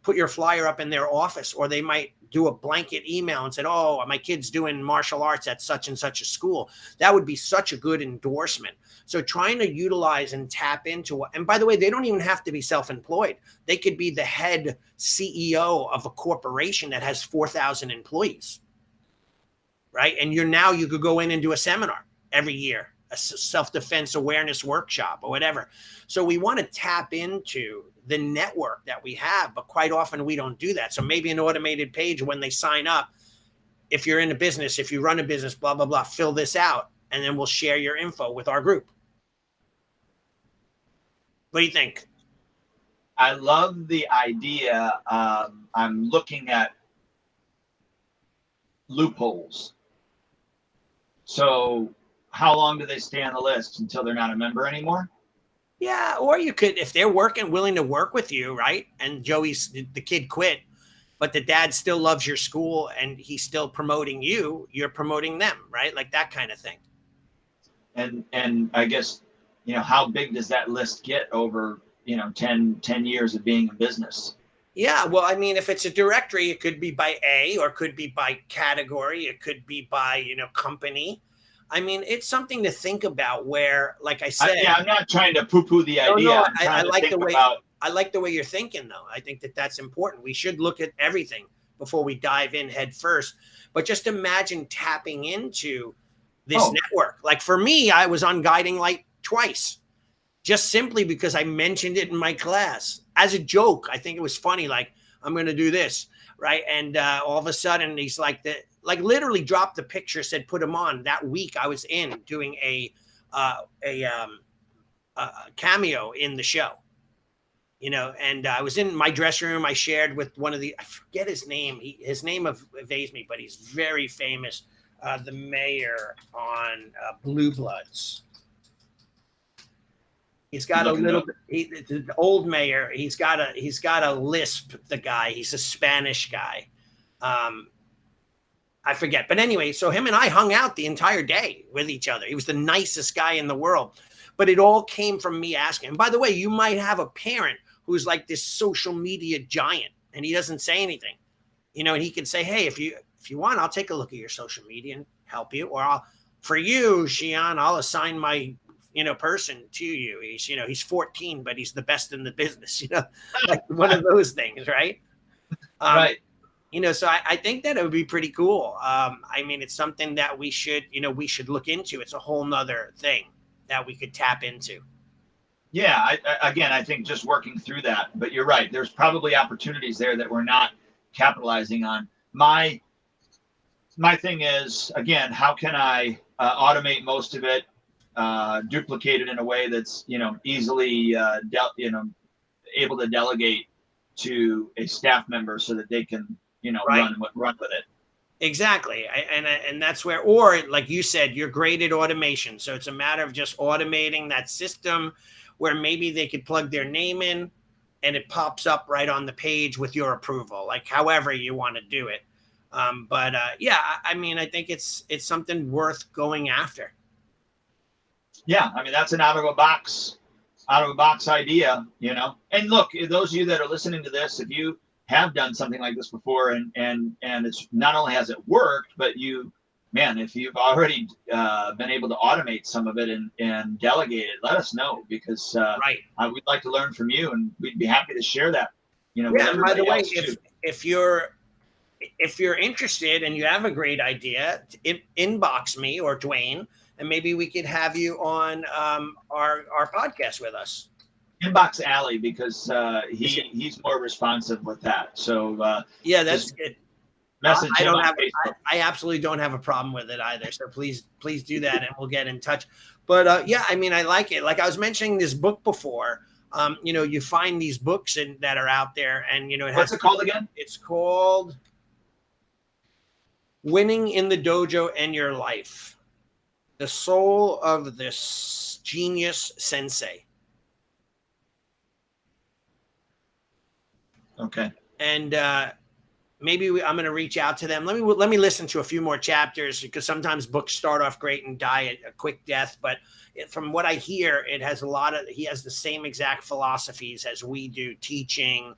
Speaker 3: put your flyer up in their office, or they might do a blanket email and said, "Oh, my kid's doing martial arts at such and such a school." That would be such a good endorsement. So trying to utilize and tap into, and by the way, they don't even have to be self-employed. They could be the head CEO of a corporation that has 4,000 employees, right? And you could go in and do a seminar every year, a self-defense awareness workshop or whatever. So we want to tap into the network that we have, but quite often we don't do that. So maybe an automated page when they sign up, if you're in a business, if you run a business, blah, blah, blah, fill this out, and then we'll share your info with our group. What do you think?
Speaker 2: I love the idea. I'm looking at loopholes. So how long do they stay on the list until they're not a member anymore?
Speaker 3: Yeah, or you could, if they're willing to work with you, right? And Joey's the kid quit, but the dad still loves your school and he's still promoting you, you're promoting them, right? Like that kind of thing.
Speaker 2: And I guess, how big does that list get over, 10 years of being in business?
Speaker 3: Yeah, well, I mean, if it's a directory, it could be by A or it could be by category, it could be by, company. I mean, it's something to think about where, like I said,
Speaker 2: I'm not trying to poo-poo the idea.
Speaker 3: no,
Speaker 2: I'm trying
Speaker 3: I
Speaker 2: to
Speaker 3: like
Speaker 2: think
Speaker 3: the way
Speaker 2: about.
Speaker 3: I like the way you're thinking, though. I think that that's important. We should look at everything before we dive in head first. But just imagine tapping into this network. Like for me, I was on Guiding Light twice, just simply because I mentioned it in my class as a joke. I think it was funny. Like, I'm going to do this, right? And all of a sudden, he's like, literally dropped the picture, said put him on. That week, I was in doing a cameo in the show. And I was in my dressing room. I shared with one of I forget his name. His name evades me, but he's very famous. The mayor on Blue Bloods. He's got a little. The old mayor. He's got a lisp. The guy. He's a Spanish guy. I forget, but anyway. So him and I hung out the entire day with each other. He was the nicest guy in the world. But it all came from me asking. And by the way, you might have a parent who's like this social media giant, and he doesn't say anything. And he can say, "Hey, if you want, I'll take a look at your social media and help you, or for you, Xian, I'll assign my." Person to you. He's 14, but he's the best in the business, like one of those things. Right.
Speaker 2: Right.
Speaker 3: So I think that it would be pretty cool. I mean, it's something that we should look into. It's a whole nother thing that we could tap into.
Speaker 2: Yeah. I think just working through that, but you're right. There's probably opportunities there that we're not capitalizing on. My thing is, again, how can I automate most of it? Duplicate it in a way that's easily able to delegate to a staff member so that they can
Speaker 3: right.
Speaker 2: run with it.
Speaker 3: Exactly. And that's where, or like you said, you're great at automation, so it's a matter of just automating that system where maybe they could plug their name in and it pops up right on the page with your approval, like however you want to do it. Yeah, I mean, I think it's something worth going after.
Speaker 2: Yeah, I mean, that's an out of a box idea, And look, those of you that are listening to this, if you have done something like this before, and it's not only has it worked, but if you've already been able to automate some of it and delegate it, let us know, because
Speaker 3: right,
Speaker 2: we'd like to learn from you, and we'd be happy to share that.
Speaker 3: Yeah, and by the way, if you're interested and you have a great idea, inbox me or Dwayne. And maybe we could have you on our podcast with us.
Speaker 2: Inbox Allie, because he's more responsive with that. So
Speaker 3: yeah, that's good.
Speaker 2: Message him on Facebook.
Speaker 3: I absolutely don't have a problem with it either. So please do that, and we'll get in touch. But yeah, I mean, I like it. Like I was mentioning this book before. You find these books that are out there, and
Speaker 2: what's it called again?
Speaker 3: It's called Winning in the Dojo and Your Life. The Soul of this Genius Sensei.
Speaker 2: Okay.
Speaker 3: And maybe I'm going to reach out to them. Let me listen to a few more chapters, because sometimes books start off great and die a quick death. But from what I hear, it has he has the same exact philosophies as we do: teaching,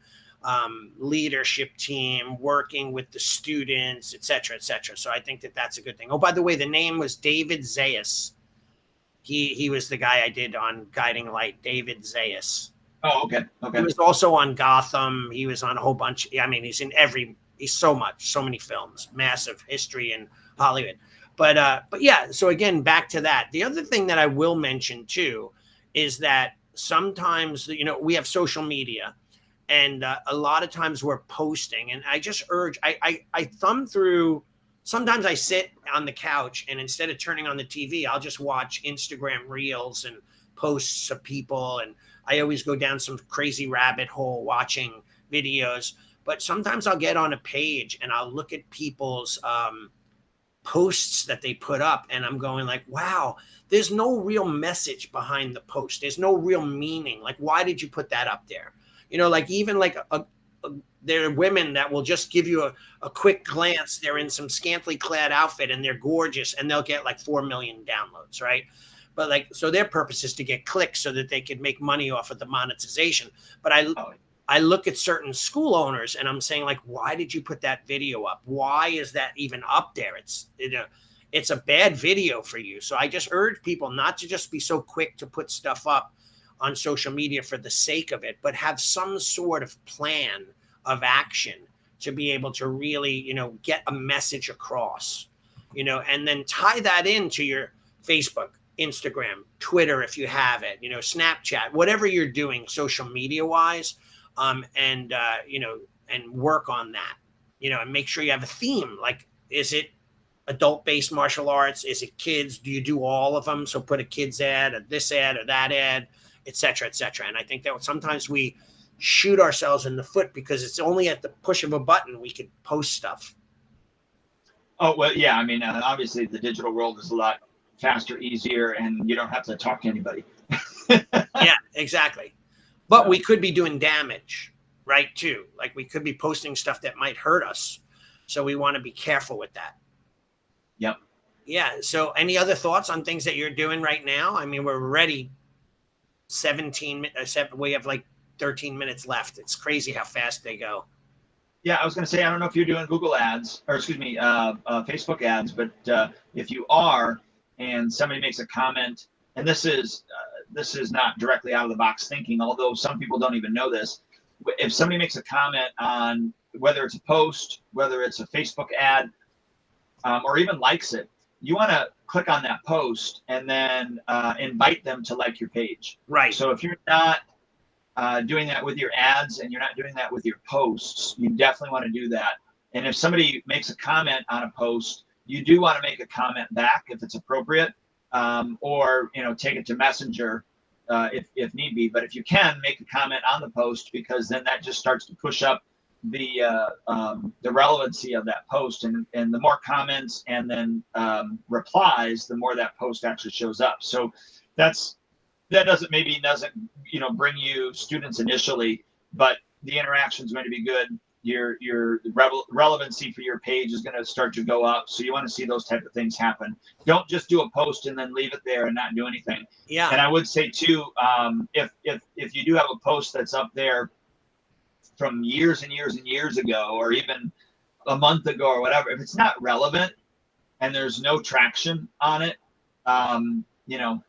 Speaker 3: leadership team, working with the students, et cetera, et cetera. So I think that's a good thing. Oh, by the way, the name was David Zayas. He was the guy I did on Guiding Light, David Zayas.
Speaker 2: Oh, okay.
Speaker 3: He was also on Gotham. He was on a whole bunch. I mean, he's so many films, massive history in Hollywood. But yeah, so again, back to that. The other thing that I will mention too is that sometimes, we have social media. And a lot of times we're posting, and I just urge, I thumb through. Sometimes I sit on the couch, and instead of turning on the TV, I'll just watch Instagram reels and posts of people. And I always go down some crazy rabbit hole watching videos. But sometimes I'll get on a page and I'll look at people's posts that they put up, and I'm going like, wow, there's no real message behind the post. There's no real meaning. Like, why did you put that up there? You know, like even like there are women that will just give you a quick glance. They're in some scantily clad outfit and they're gorgeous, and they'll get like 4 million downloads, right? But like, so their purpose is to get clicks so that they could make money off of the monetization. But I look at certain school owners and I'm saying like, why did you put that video up? Why is that even up there? It's a bad video for you. So I just urge people not to just be so quick to put stuff up on social media for the sake of it, but have some sort of plan of action to be able to really, you know, get a message across, you know, and then tie that into your Facebook, Instagram, Twitter, if you have it, you know, Snapchat, whatever you're doing social media wise, you know, and work on that, you know, and make sure you have a theme. Like, is it adult-based martial arts? Is it kids? Do you do all of them? So put a kids ad or this ad or that ad, et cetera, et cetera. And I think that sometimes we shoot ourselves in the foot because it's only at the push of a button we could post stuff.
Speaker 2: Oh, well, yeah. I mean, obviously the digital world is a lot faster, easier, and you don't have to talk to anybody.
Speaker 3: Yeah, exactly. But we could be doing damage, right, too. Like we could be posting stuff that might hurt us. So we want to be careful with that.
Speaker 2: Yep.
Speaker 3: Yeah. So any other thoughts on things that you're doing right now? I mean, we're already we have like 13 minutes left. It's crazy how fast they go.
Speaker 2: Yeah, I was going to say, I don't know if you're doing Google ads or Facebook ads, but if you are, and somebody makes a comment, and this is not directly out of the box thinking, although some people don't even know this. If somebody makes a comment on whether it's a post, whether it's a Facebook ad, or even likes it, you want to click on that post and then invite them to like your page.
Speaker 3: Right.
Speaker 2: So if you're not doing that with your ads and you're not doing that with your posts, you definitely want to do that. And if somebody makes a comment on a post, you do want to make a comment back if it's appropriate, or, you know, take it to Messenger if need be. But if you can, make a comment on the post, because then that just starts to push up the relevancy of that post, and the more comments and then replies, the more that post actually shows up. So that doesn't you know, bring you students initially, but the interaction is going to be good. Your relevancy for your page is going to start to go up. So you want to see those type of things happen. Don't just do a post and then leave it there and not do anything.
Speaker 3: Yeah.
Speaker 2: And I would say too, if you do have a post that's up there from years and years and years ago, or even a month ago or whatever, if it's not relevant and there's no traction on it, you know,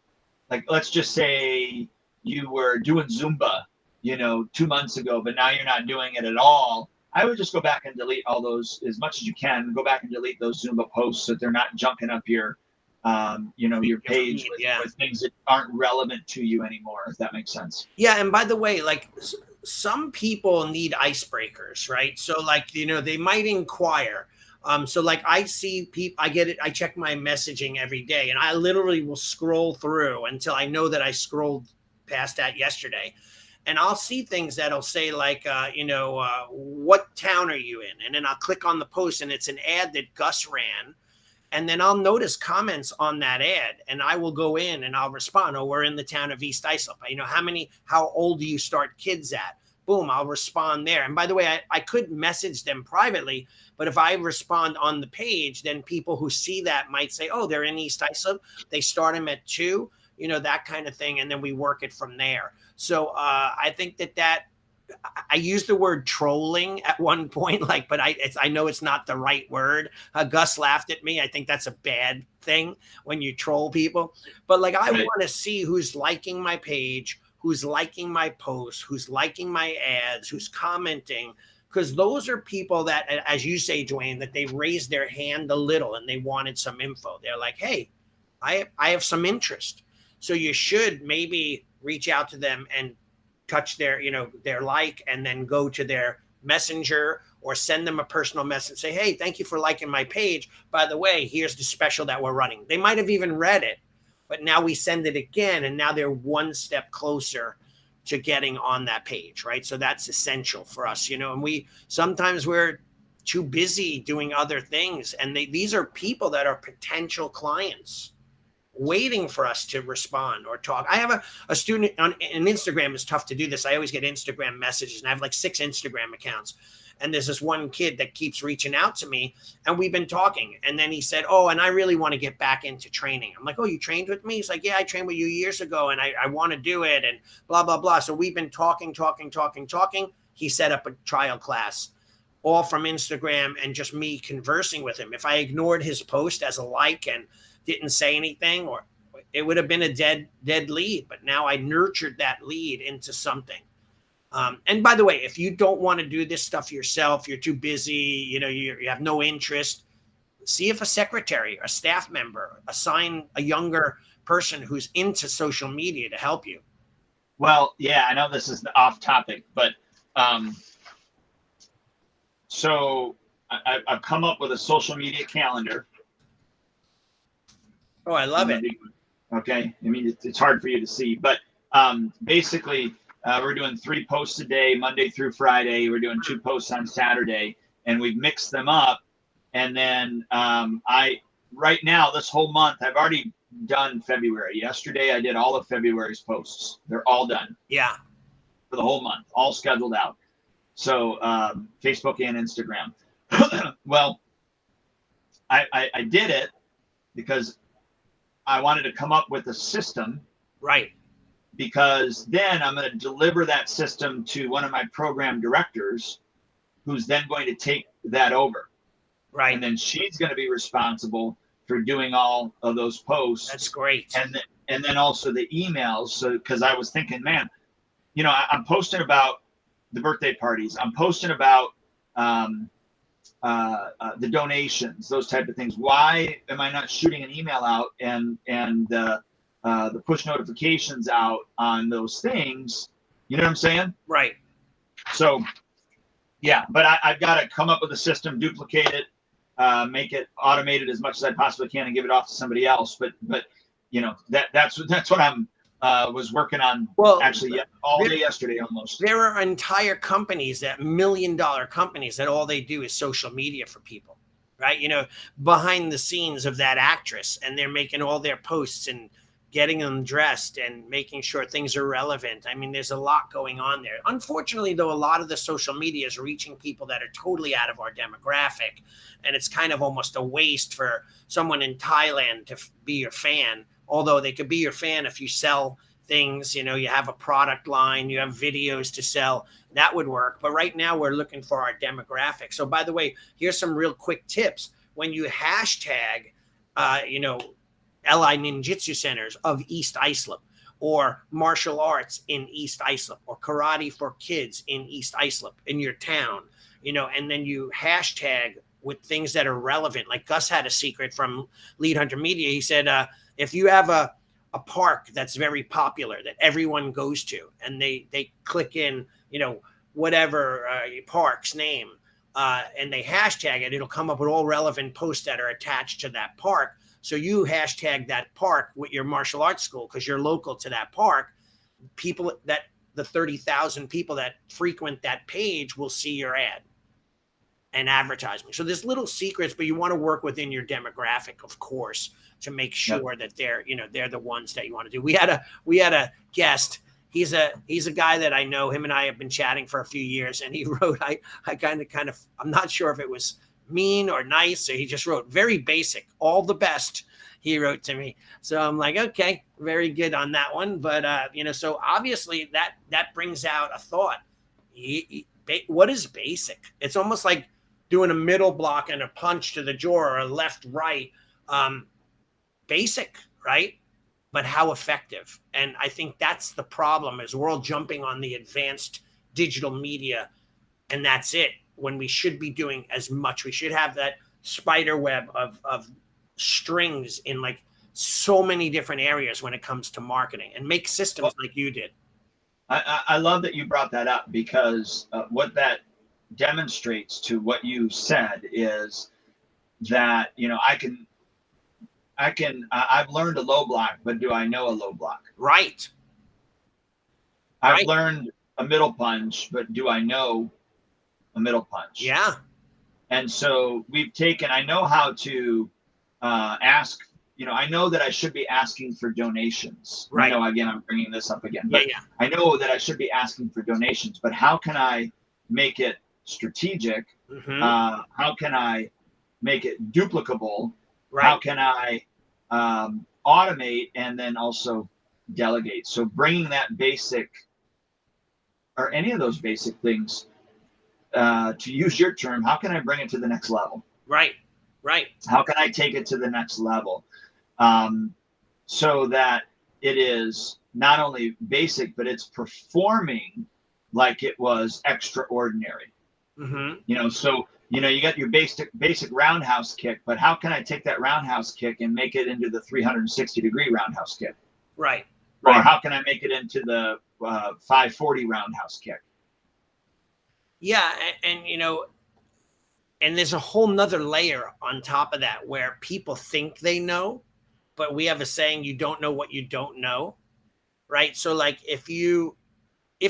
Speaker 2: like let's just say you were doing Zumba, you know, 2 months ago, but now you're not doing it at all. I would just go back and delete all those as much as you can. Go back and delete those Zumba posts so that they're not junking up your, you know, your page with things that aren't relevant to you anymore, if that makes sense.
Speaker 3: Yeah. And by the way, like some people need icebreakers, right? So like, you know, they might inquire. So like I see people, I get it. I check my messaging every day, and I literally will scroll through until I know that I scrolled past that yesterday. And I'll see things that'll say like, you know, what town are you in? And then I'll click on the post and it's an ad that Gus ran. And then I'll notice comments on that ad, and I will go in and I'll respond. Oh, we're in the town of East Islip. You know, how old do you start kids at? Boom, I'll respond there. And by the way, I could message them privately, but if I respond on the page, then people who see that might say, oh, they're in East Islip. They start them at 2, you know, that kind of thing. And then we work it from there. So I think that I used the word trolling at one point, like, but I know it's not the right word. Gus laughed at me. I think that's a bad thing when you troll people. But like, I want to see who's liking my page, who's liking my posts, who's liking my ads, who's commenting, because those are people that, as you say, Dwayne, that they raised their hand a little and they wanted some info. They're like, hey, I have some interest. So you should maybe reach out to them and touch their, you know, their like, and then go to their messenger or send them a personal message. Say, hey, thank you for liking my page. By the way, here's the special that we're running. They might have even read it, but now we send it again, and now they're one step closer to getting on that page, right? So that's essential for us, you know, and sometimes we're too busy doing other things. And these are people that are potential clients waiting for us to respond or talk. I have a student on Instagram. Is tough to do this. I always get Instagram messages, and I have like 6 Instagram accounts. And there's this one kid that keeps reaching out to me, and we've been talking. And then he said, oh, and I really want to get back into training. I'm like, oh, you trained with me? He's like, yeah, I trained with you years ago, and I want to do it, and blah, blah, blah. So we've been talking. He set up a trial class, all from Instagram and just me conversing with him. If I ignored his post as a like and didn't say anything, or it would have been a dead lead. But now I nurtured that lead into something. And by the way, if you don't want to do this stuff yourself, you're too busy, you have no interest, see if a secretary, a staff member, assign a younger person who's into social media to help you.
Speaker 2: Well, yeah, I know this is off topic, but so I've come up with a social media calendar.
Speaker 3: Oh, I love it.
Speaker 2: Okay. I mean, it's hard for you to see, but basically, we're doing 3 posts a day, Monday through Friday. We're doing 2 posts on Saturday, and we've mixed them up. And then right now, this whole month, I've already done February. Yesterday, I did all of February's posts. They're all done.
Speaker 3: Yeah.
Speaker 2: For the whole month, all scheduled out. So Facebook and Instagram. Well, I did it because I wanted to come up with a system.
Speaker 3: Right.
Speaker 2: Because then I'm going to deliver that system to one of my program directors, who's then going to take that over.
Speaker 3: Right.
Speaker 2: And then she's going to be responsible for doing all of those posts.
Speaker 3: That's great.
Speaker 2: And then also the emails. So, because I was thinking, man, I'm posting about the birthday parties. I'm posting about the donations, those type of things. Why am I not shooting an email out and the push notifications out on those things? You know what I'm saying?
Speaker 3: Right. So,
Speaker 2: yeah, but I've got to come up with a system, duplicate it, make it automated as much as I possibly can, and give it off to somebody else. But that's what I'm was working on.
Speaker 3: Well,
Speaker 2: actually, all day yesterday almost.
Speaker 3: There are entire companies, that $1 million companies, that all they do is social media for people, right? Behind the scenes of that actress, and they're making all their posts and getting them dressed and making sure things are relevant. I mean, there's a lot going on there. Unfortunately, though, a lot of the social media is reaching people that are totally out of our demographic. And it's kind of almost a waste for someone in Thailand to be your fan. Although they could be your fan if you sell things, you have a product line, you have videos to sell, that would work. But right now we're looking for our demographic. So by the way, here's some real quick tips. When you hashtag, LI Ninjutsu Centers of East Islip, or martial arts in East Islip, or karate for kids in East Islip, in your town, and then you hashtag with things that are relevant. Like Gus had a secret from Lead Hunter Media. He said, if you have a park that's very popular that everyone goes to, and they click in, whatever park's name, and they hashtag it, it'll come up with all relevant posts that are attached to that park. So you hashtag that park with your martial arts school because you're local to that park. People that the 30,000 people that frequent that page will see your ad and advertisement. So there's little secrets, but you want to work within your demographic, of course, to make sure that they're the ones that you want to do. We had a guest. He's a guy that I know. Him and I have been chatting for a few years, and he wrote, I kind of, I'm not sure if it was mean or nice, or he just wrote very basic, all the best, he wrote to me. So I'm like, okay, very good on that one. But so obviously that brings out a thought. What is basic? It's almost like doing a middle block and a punch to the jaw, or a left right. Basic, right? But how effective? And I think that's the problem, is we're all jumping on the advanced digital media, and that's it, when we should be doing as much. We should have that spider web of strings in like so many different areas when it comes to marketing, and make systems like you did.
Speaker 2: I love that you brought that up, because what that demonstrates to what you said is that, I've learned a low block, but do I know a low block?
Speaker 3: Right.
Speaker 2: I've learned a middle punch, but do I know a middle punch?
Speaker 3: Yeah.
Speaker 2: And so we've taken, I know how to ask, I know that I should be asking for donations.
Speaker 3: Right.
Speaker 2: I know, again, I'm bringing this up again,
Speaker 3: Yeah,
Speaker 2: but
Speaker 3: yeah.
Speaker 2: I know that I should be asking for donations, but how can I make it strategic?
Speaker 3: Mhm.
Speaker 2: How can I make it duplicable?
Speaker 3: Right.
Speaker 2: How can I automate and then also delegate? So bringing that basic or any of those basic things, to use your term, how can I bring it to the next level?
Speaker 3: Right. Right.
Speaker 2: How can I take it to the next level? So that it is not only basic, but it's performing like it was extraordinary.
Speaker 3: Mm-hmm.
Speaker 2: So you got your basic roundhouse kick, but how can I take that roundhouse kick and make it into the 360-degree roundhouse kick?
Speaker 3: Right.
Speaker 2: Or
Speaker 3: Right.
Speaker 2: how can I make it into the 540 roundhouse kick?
Speaker 3: Yeah, and and there's a whole nother layer on top of that where people think they know, but we have a saying, you don't know what you don't know, right? So like if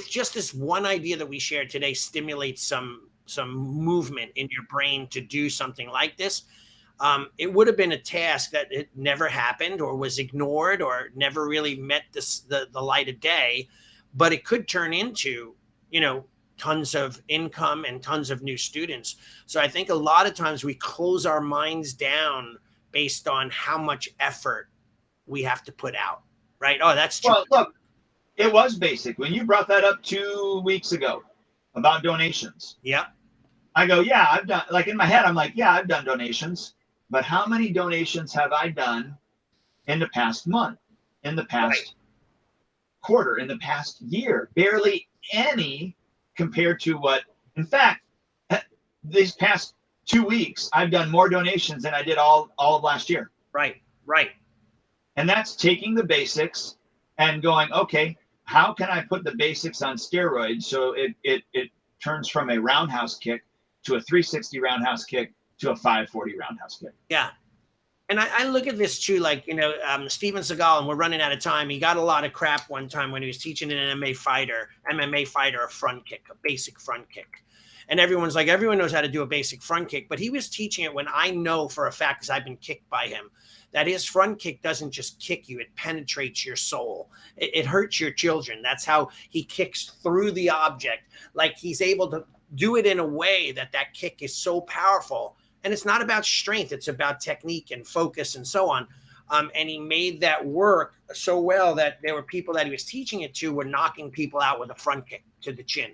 Speaker 3: just this one idea that we shared today stimulates some movement in your brain to do something like this, it would have been a task that it never happened or was ignored or never really met the light of day, but it could turn into, tons of income and tons of new students. So I think a lot of times we close our minds down based on how much effort we have to put out, right? Oh, that's true.
Speaker 2: Well, look, it was basic. When you brought that up 2 weeks ago about donations,
Speaker 3: Yeah.
Speaker 2: I go, yeah, I've done, like in my head, I'm like, yeah, I've done donations, but how many donations have I done in the past month, in the past quarter, in the past year? Barely any compared to what, in fact, these past 2 weeks, I've done more donations than I did all of last year.
Speaker 3: Right. Right.
Speaker 2: And that's taking the basics and going, okay, how can I put the basics on steroids so it turns from a roundhouse kick to a 360 roundhouse kick to a 540 roundhouse kick?
Speaker 3: Yeah. And I look at this too, like, Steven Seagal, and we're running out of time. He got a lot of crap one time when he was teaching an MMA fighter a front kick, a basic front kick. And everyone's like, everyone knows how to do a basic front kick, but he was teaching it when I know for a fact, because I've been kicked by him, that his front kick doesn't just kick you, it penetrates your soul. It hurts your children. That's how he kicks through the object. Like he's able to do it in a way that kick is so powerful. And it's not about strength. It's about technique and focus and so on. And he made that work so well that there were people that he was teaching it to were knocking people out with a front kick to the chin.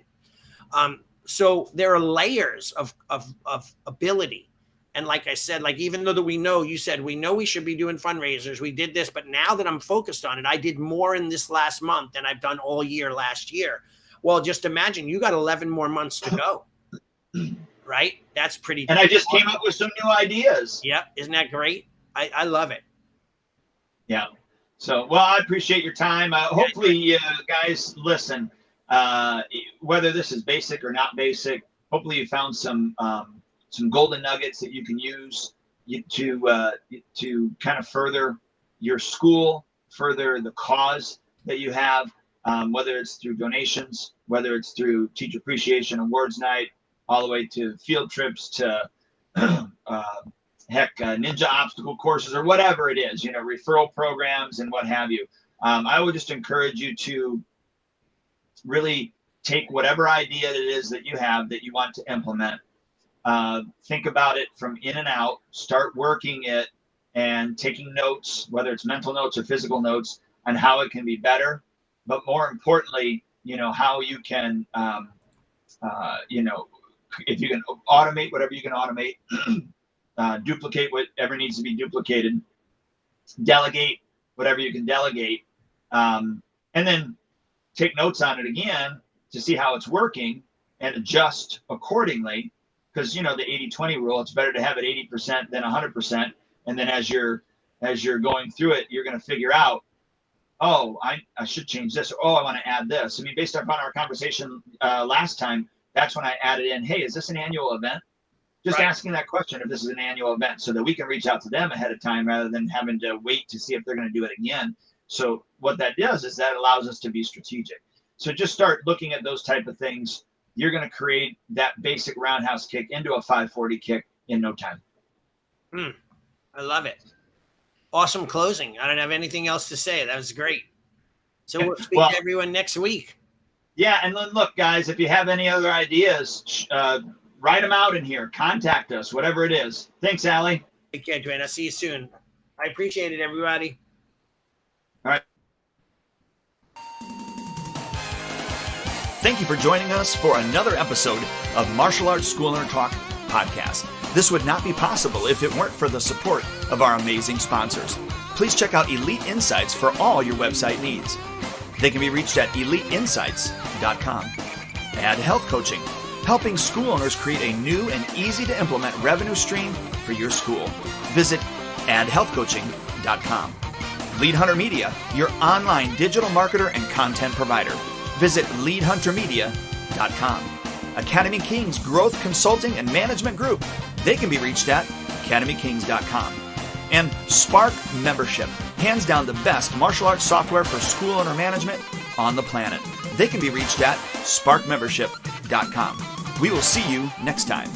Speaker 3: So there are layers of ability. And like I said, like, even though that we know we should be doing fundraisers, we did this, but now that I'm focused on it, I did more in this last month than I've done all year last year. Well, just imagine you got 11 more months to go. Right? That's pretty.
Speaker 2: And I just came up with some new ideas.
Speaker 3: Yep. Isn't that great? I love it.
Speaker 2: Yeah. So, well, I appreciate your time. Hopefully, you guys listen. Whether this is basic or not basic, hopefully you found some golden nuggets that you can use to kind of further your school, further the cause that you have, whether it's through donations, whether it's through Teacher Appreciation Awards Night, all the way to field trips to ninja obstacle courses or whatever it is, referral programs and what have you. I would just encourage you to really take whatever idea it is that you have that you want to implement. Think about it from in and out, start working it and taking notes, whether it's mental notes or physical notes, on how it can be better. But more importantly, how you can, if you can automate whatever you can automate, duplicate whatever needs to be duplicated, delegate whatever you can delegate, and then take notes on it again to see how it's working and adjust accordingly. Because the 80-20 rule, it's better to have it 80% than 100%. And then as you're going through it, you're going to figure out, oh, I should change this, or oh, I want to add this. I mean, based upon our conversation last time, that's when I added in, hey, is this an annual event? Just asking that question if this is an annual event so that we can reach out to them ahead of time rather than having to wait to see if they're going to do it again. So what that does is that allows us to be strategic. So just start looking at those type of things you're going to create that basic roundhouse kick into a 540 kick in no time.
Speaker 3: I love it. Awesome closing. I don't have anything else to say. That was great. So we'll speak to everyone next week.
Speaker 2: Yeah, and then look, guys, if you have any other ideas, write them out in here. Contact us, whatever it is. Thanks, Allie.
Speaker 3: Take care, Dwayne. I'll see you soon. I appreciate it, everybody.
Speaker 2: All right.
Speaker 1: Thank you for joining us for another episode of Martial Arts School Owner Talk podcast. This would not be possible if it weren't for the support of our amazing sponsors. Please check out Elite Insights for all your website needs. They can be reached at eliteinsights.com. Add Health Coaching, helping school owners create a new and easy to implement revenue stream for your school. Visit addhealthcoaching.com. Lead Hunter Media, your online digital marketer and content provider. Visit leadhuntermedia.com. Academy Kings Growth Consulting and Management Group. They can be reached at academykings.com. And Spark Membership, hands down the best martial arts software for school owner management on the planet. They can be reached at sparkmembership.com. We will see you next time.